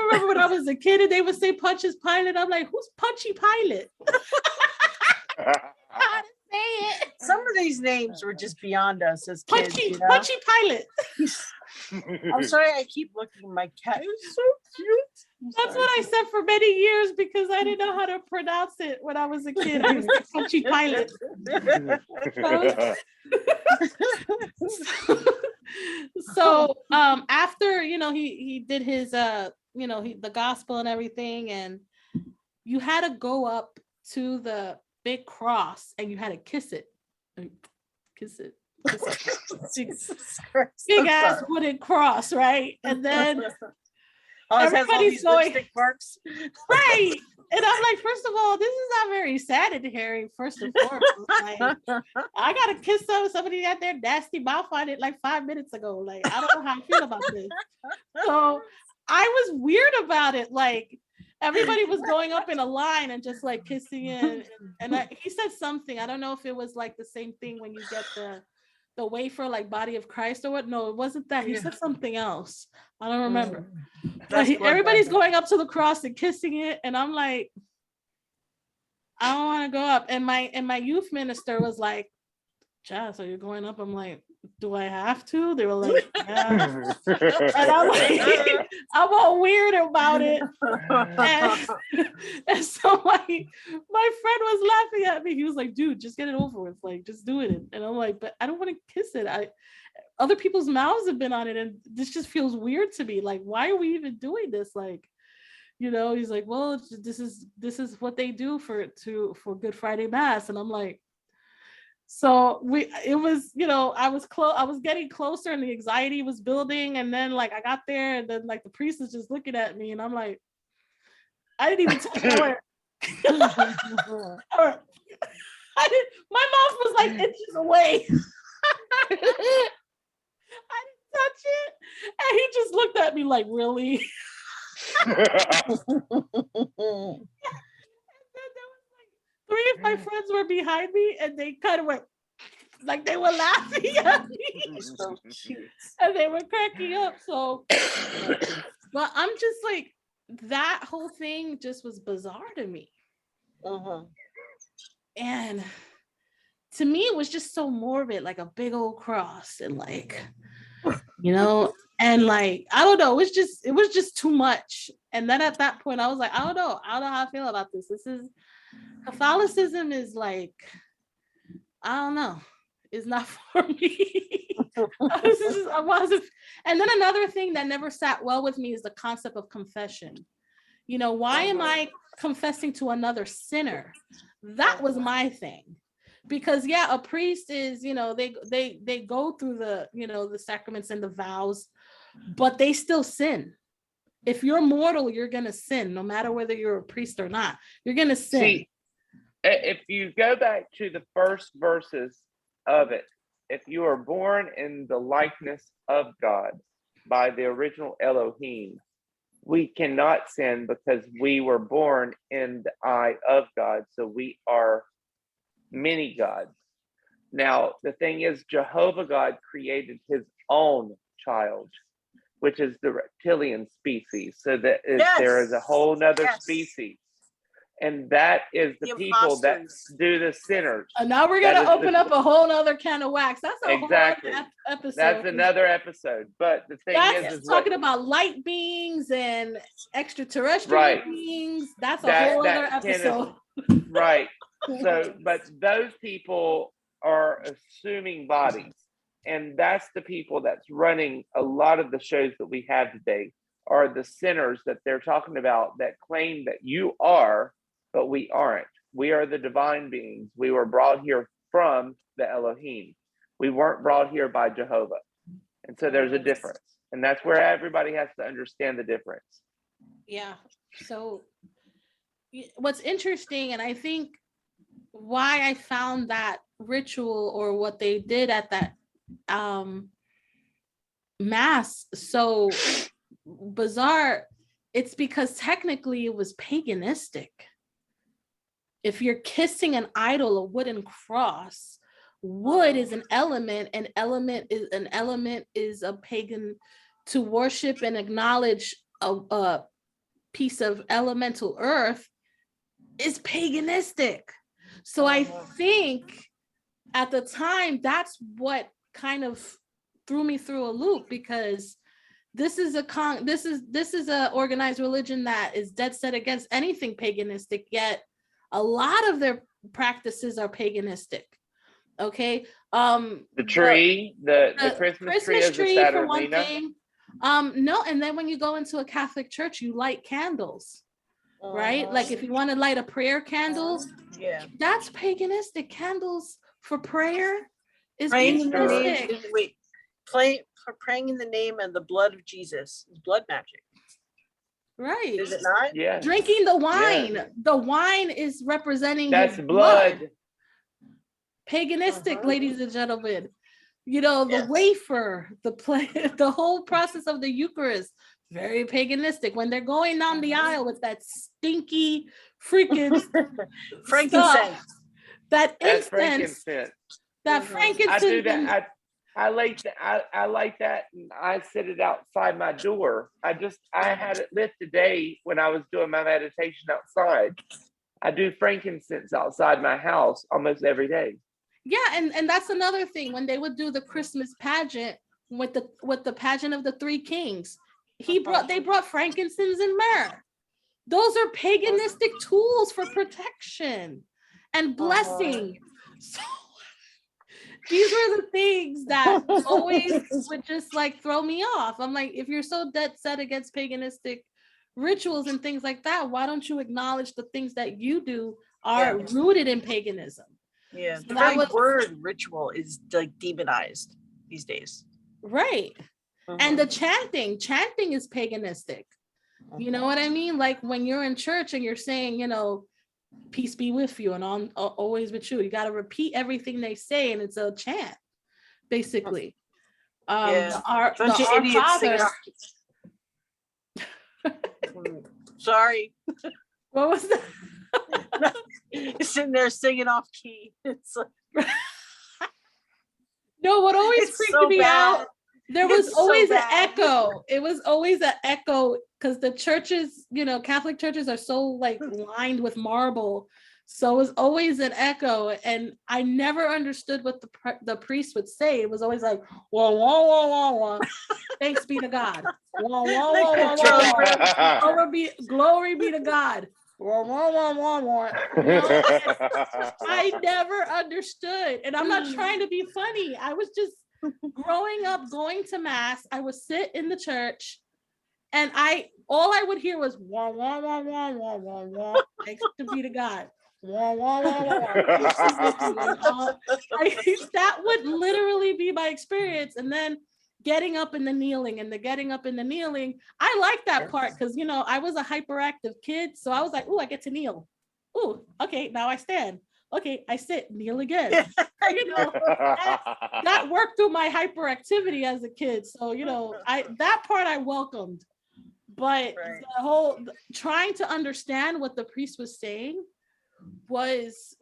remember when I was a kid and they would say Pontius Pilate. I'm like, who's Punchy Pilate? How to say it? Some of these names were just beyond us as kids. Punchy Pilate. I'm sorry, I keep looking at my cat. It was so cute. That's what I said for many years because I didn't know how to pronounce it when I was a kid. I was like, Punchy Pilate. So after he did his the gospel and everything, and you had to go up to the big cross and you had to kiss it. Jesus Christ. Big ass wooden cross, right? And then everybody's going marks. Right. And I'm like, first of all, this is not very sad and hairy. First and foremost, like, I gotta kiss somebody had their nasty mouth on it like 5 minutes ago. Like, I don't know how I feel about this. So I was weird about it. Like, everybody was going up in a line and just like kissing it. And he said something. I don't know if it was like the same thing when you get the wafer, like body of Christ or what. No, it wasn't that. He said something else. I don't remember. But everybody's going up to the cross and kissing it, and I'm like, I don't want to go up. And my youth minister was like, Chad, so you're going up? I'm like, do I have to? They were like, yeah. And I'm like, I'm all weird about it. And so my friend was laughing at me. He was like, dude, just get it over with. Like, just do it. And I'm like, but I don't want to kiss it. Other people's mouths have been on it, and this just feels weird to me. Like, why are we even doing this? Like, he's like, well, this is what they do for Good Friday Mass. And I'm like, so I was getting closer and the anxiety was building, and then like I got there and then like the priest is just looking at me and I'm like, I didn't even touch my my mouth was like inches away. I didn't touch it, and he just looked at me like, really? Three of my friends were behind me and they kind of went like they were laughing at me. So cute. And they were cracking up. So, but I'm just like, that whole thing just was bizarre to me. And to me, it was just so morbid, like a big old cross, and like, and like, I don't know, it was just too much. And then at that point, I was like, I don't know how I feel about this. Catholicism is like, I don't know, it's not for me. I wasn't. And then another thing that never sat well with me is the concept of confession. Why am I confessing to another sinner? That was my thing. Because a priest is, they go through the, the sacraments and the vows, but they still sin. If you're mortal, you're gonna sin, no matter whether you're a priest or not. You're gonna sin. See, if you go back to the first verses of it, if you are born in the likeness of God by the original Elohim, we cannot sin because we were born in the eye of God. So we are many gods. Now, the thing is, Jehovah God created his own child, which is the reptilian species. So that there is a whole nother species. And that is the people that do the sinners. And now we're going to open up a whole other can of wax. That's a whole other episode. That's another episode. But the thing is talking about light beings and extraterrestrial beings. That's a whole other episode. Right. So, but those people are assuming bodies. And that's the people that's running a lot of the shows that we have today, are the sinners that they're talking about that claim that you are, but we aren't. We are the divine beings. We were brought here from the Elohim. We weren't brought here by Jehovah. And so there's a difference. And that's where everybody has to understand the difference. Yeah. So what's interesting, and I think why I found that ritual or what they did at that mass so bizarre, it's because technically it was paganistic. If you're kissing an idol, a wooden cross, wood is an element, and element is a pagan, to worship and acknowledge a piece of elemental earth is paganistic. So I think at the time that's what kind of threw me through a loop, because this is a organized religion that is dead set against anything paganistic, yet a lot of their practices are paganistic. Okay. The tree, the Christmas tree is a Saturnalia. For one thing. No, and then when you go into a Catholic church, you light candles, right? Like if you want to light a prayer candle, that's paganistic. Candles for prayer is paganistic. Praying in the name and the blood of Jesus is blood magic. Right. Is it not? Yeah. Drinking the wine. Yeah. The wine is representing that's blood. Paganistic, ladies and gentlemen. You know, the wafer, the whole process of the Eucharist, very paganistic. When they're going down the aisle with that stinky freaking frankincense, that incense, that frankincense. I do that. I like that, and I set it outside my door. I had it lit today when I was doing my meditation outside. I do frankincense outside my house almost every day. Yeah, and that's another thing. When they would do the Christmas pageant with the pageant of the three kings, they brought frankincense and myrrh. Those are paganistic tools for protection and blessing. So these were the things that always would just like throw me off. I'm like, if you're so dead set against paganistic rituals and things like that, why don't you acknowledge the things that you do are rooted in paganism? Yeah, so the very word ritual is like demonized these days. Right. And the chanting is paganistic. You know what I mean? Like when you're in church and you're saying, you know, peace be with you and on always with you. You got to repeat everything they say, and it's a chant, basically. Our Father. Sorry. What was that? Sitting there singing off key. It's like no, what always freaked me out, there was always an echo. It was always an echo because the churches, you know, Catholic churches are so like lined with marble. So it was always an echo, and I never understood what the priest would say. It was always like, wah, wah, wah, wah, wah. Thanks be to God. Wah, wah, wah, wah, wah. Glory be to God. Wah, wah, wah, wah, wah. You know? I never understood, and I'm not trying to be funny. I was just growing up, going to mass. I would sit in the church, and all I would hear was wah, wah, wah, wah, wah, wah, wah. Thanks be to God. Wah, wah, wah, wah. That would literally be my experience. And then getting up and the kneeling, I like that part because, you know, I was a hyperactive kid. So I was like, oh, I get to kneel. Oh, okay, now I stand. Okay, I sit, kneel again. You know, that worked through my hyperactivity as a kid. So, you know, that part I welcomed. But the whole trying to understand what the priest was saying was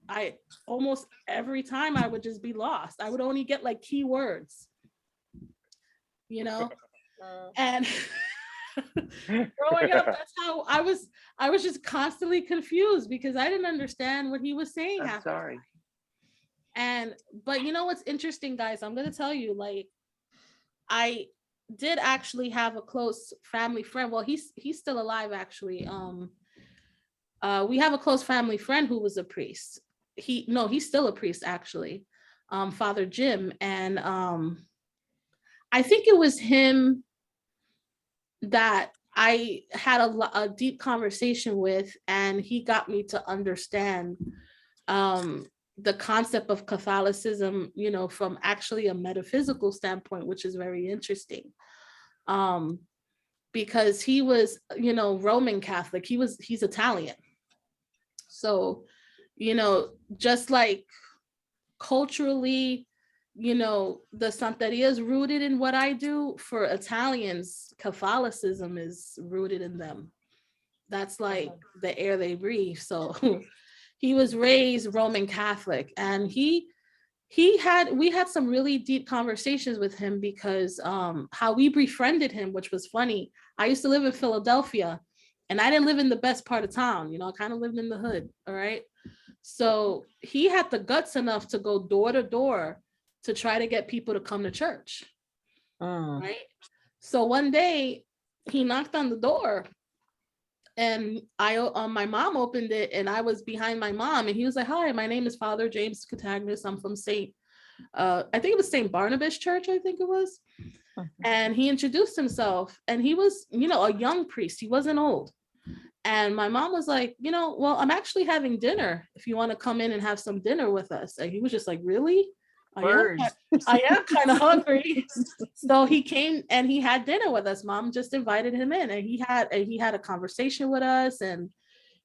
I almost every time I would just be lost. I would only get like key words, you know. And growing up, that's how I was just constantly confused because I didn't understand what he was saying. I'm sorry. But you know what's interesting, guys, I'm gonna tell you, like, I did actually have a close family friend. Well, he's still alive actually. We have a close family friend who was a priest. He's still a priest actually, Father Jim. And I think it was him that I had a deep conversation with, and he got me to understand the concept of Catholicism, you know, from actually a metaphysical standpoint, which is very interesting. because he was, Roman Catholic. He's Italian. So, just like culturally, the Santeria is rooted in what I do. For Italians, Catholicism is rooted in them. That's like the air they breathe. So he was raised Roman Catholic, and we had some really deep conversations with him because how we befriended him, which was funny. I used to live in Philadelphia, and I didn't live in the best part of town. I kind of lived in the hood. All right. So he had the guts enough to go door to door to try to get people to come to church. Right. So one day he knocked on the door, and my mom opened it, and I was behind my mom, and he was like, "Hi, my name is Father James Catagnis. I'm from I think it was St. Barnabas Church, I think it was." And he introduced himself, and he was, a young priest. He wasn't old. And my mom was like, well, I'm actually having dinner if you want to come in and have some dinner with us. And he was just like, really? I am kind of hungry. So he came and he had dinner with us. Mom just invited him in, and he had a conversation with us, and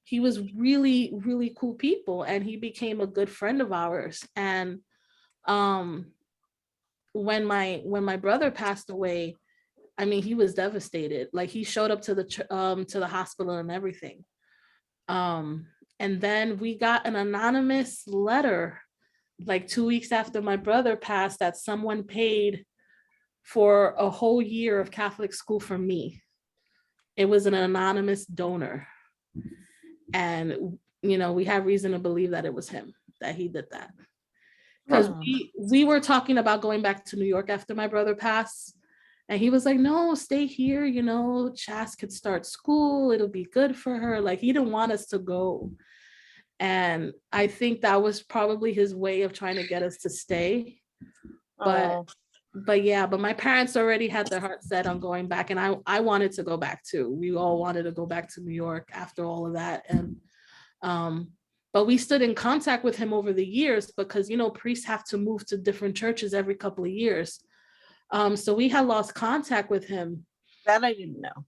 he was really, really cool people, and he became a good friend of ours. And when my brother passed away, I mean, he was devastated. Like, he showed up to the hospital and everything. And then we got an anonymous letter like 2 weeks after my brother passed that someone paid for a whole year of Catholic school for me. It was an anonymous donor. And, we have reason to believe that it was him, that he did that. Because we were talking about going back to New York after my brother passed. And he was like, no, stay here. Chas could start school. It'll be good for her. Like, he didn't want us to go. And I think that was probably his way of trying to get us to stay. But my parents already had their heart set on going back. And I wanted to go back too. We all wanted to go back to New York after all of that. And, but we stood in contact with him over the years because, priests have to move to different churches every couple of years. So we had lost contact with him. That I didn't know.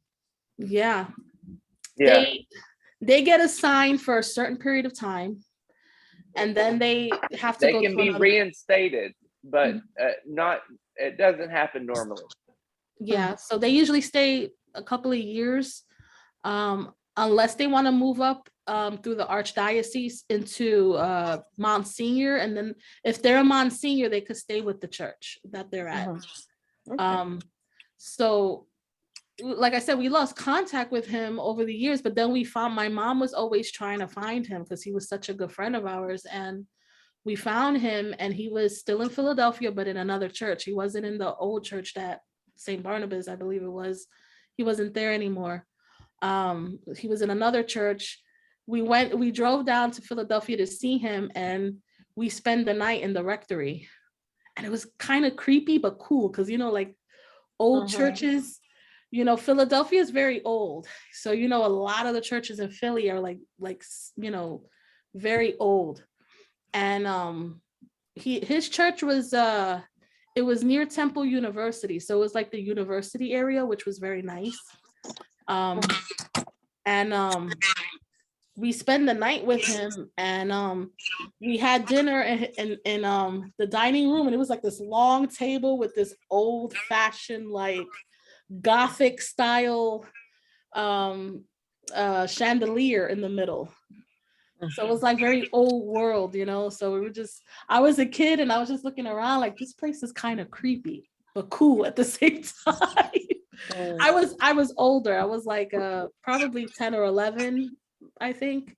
Yeah. They get assigned for a certain period of time, and then they have to go to be reinstated, but it doesn't happen normally. Yeah. So they usually stay a couple of years, unless they want to move up through the archdiocese into Monsignor. And then if they're a Monsignor, they could stay with the church that they're at. Okay. So like I said, we lost contact with him over the years, but then my mom was always trying to find him because he was such a good friend of ours. And we found him, and he was still in Philadelphia, but in another church. He wasn't in the old church that St. Barnabas, I believe it was. He wasn't there anymore. He was in another church. We drove down to Philadelphia to see him, and we spent the night in the rectory. And it was kind of creepy, but cool. Cause like old churches, Philadelphia is very old. So, a lot of the churches in Philly are like, very old. And his church was, it was near Temple University. So it was like the university area, which was very nice. We spent the night with him, and we had dinner in the dining room, and it was like this long table with this old fashioned, like Gothic style chandelier in the middle. So it was like very old world, so I was a kid, and I was just looking around like, this place is kind of creepy but cool at the same time. I was older. I was like probably 10 or 11, I think.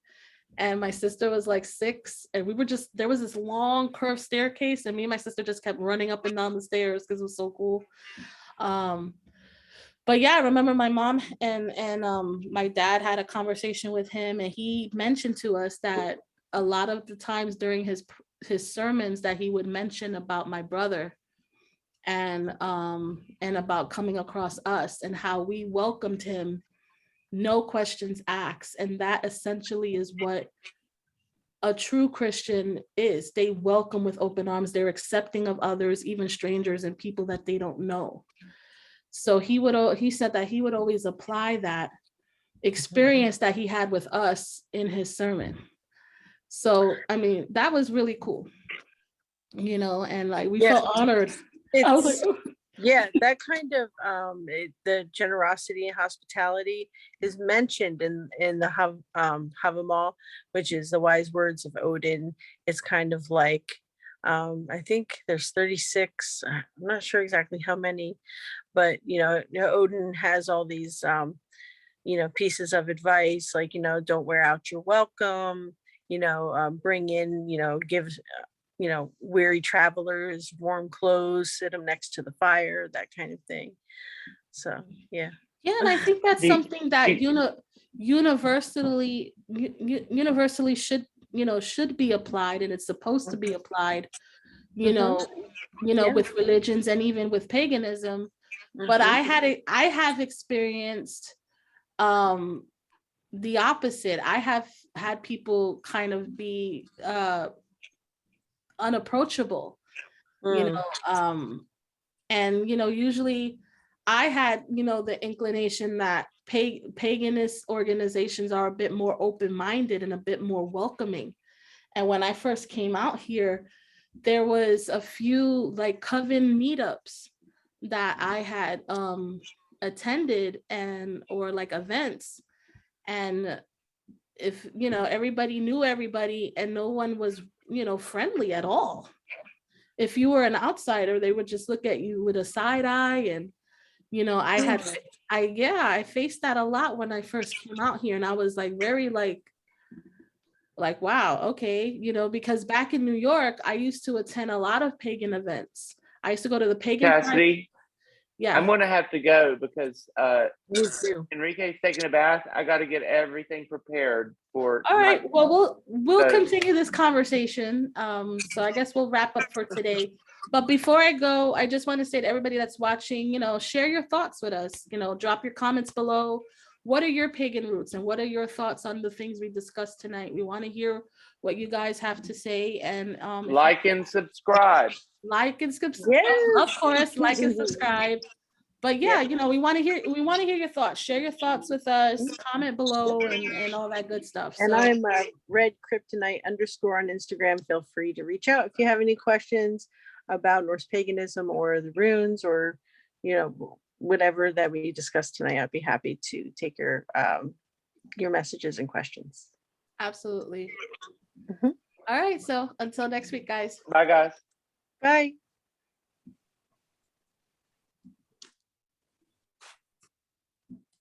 And my sister was like 6, and there was this long curved staircase, and me and my sister just kept running up and down the stairs because it was so cool. But yeah, I remember my mom and my dad had a conversation with him, and he mentioned to us that a lot of the times during his sermons that he would mention about my brother and about coming across us and how we welcomed him, no questions asked. And that essentially is what a true Christian is. They welcome with open arms. They're accepting of others, even strangers and people that they don't know. So he said that he would always apply that experience that he had with us in his sermon. So I mean, that was really cool, you know, and like we felt honored. I was like, oh. Yeah, that kind of the generosity and hospitality is mentioned in the Havamal, which is the wise words of Odin. It's kind of like I think there's 36. I'm not sure exactly how many, but you know, Odin has all these you know, pieces of advice like, you know, don't wear out your welcome, you know, bring in, you know, give you know, weary travelers warm clothes, sit them next to the fire, that kind of thing. So yeah. And I think that's something that universally should, you know, should be applied, and it's supposed to be applied, you know, with religions and even with paganism. But I have experienced the opposite. I have had people kind of be unapproachable, you know, and you know, usually I had, you know, the inclination that paganist organizations are a bit more open-minded and a bit more welcoming. And when I first came out here, there was a few like coven meetups that I had attended, and or like events, and if you know, everybody knew everybody and no one was, you know, friendly at all. If you were an outsider, they would just look at you with a side eye. And you know, I faced that a lot when I first came out here, and I was like very like wow, okay, you know, because back in New York I used to attend a lot of pagan events. I used to go to the pagan Cassidy, yeah, I'm going to have to go because Enrique's taking a bath. I got to get everything prepared for all right, well we'll continue this conversation. So I guess we'll wrap up for today. But before I go, I just want to say to everybody that's watching, you know, share your thoughts with us, you know, drop your comments below. What are your pagan roots and what are your thoughts on the things we discussed tonight? We want to hear what you guys have to say. And like and subscribe. Like and subscribe. Of course, like and subscribe. But yeah, you know, we want to hear your thoughts. Share your thoughts with us, comment below, and all that good stuff. And so, I'm Red Kryptonite _ on Instagram. Feel free to reach out if you have any questions about Norse paganism or the runes, or you know, whatever that we discussed tonight. I'd be happy to take your messages and questions. Absolutely. All right, so until next week, guys. Bye, guys. Bye.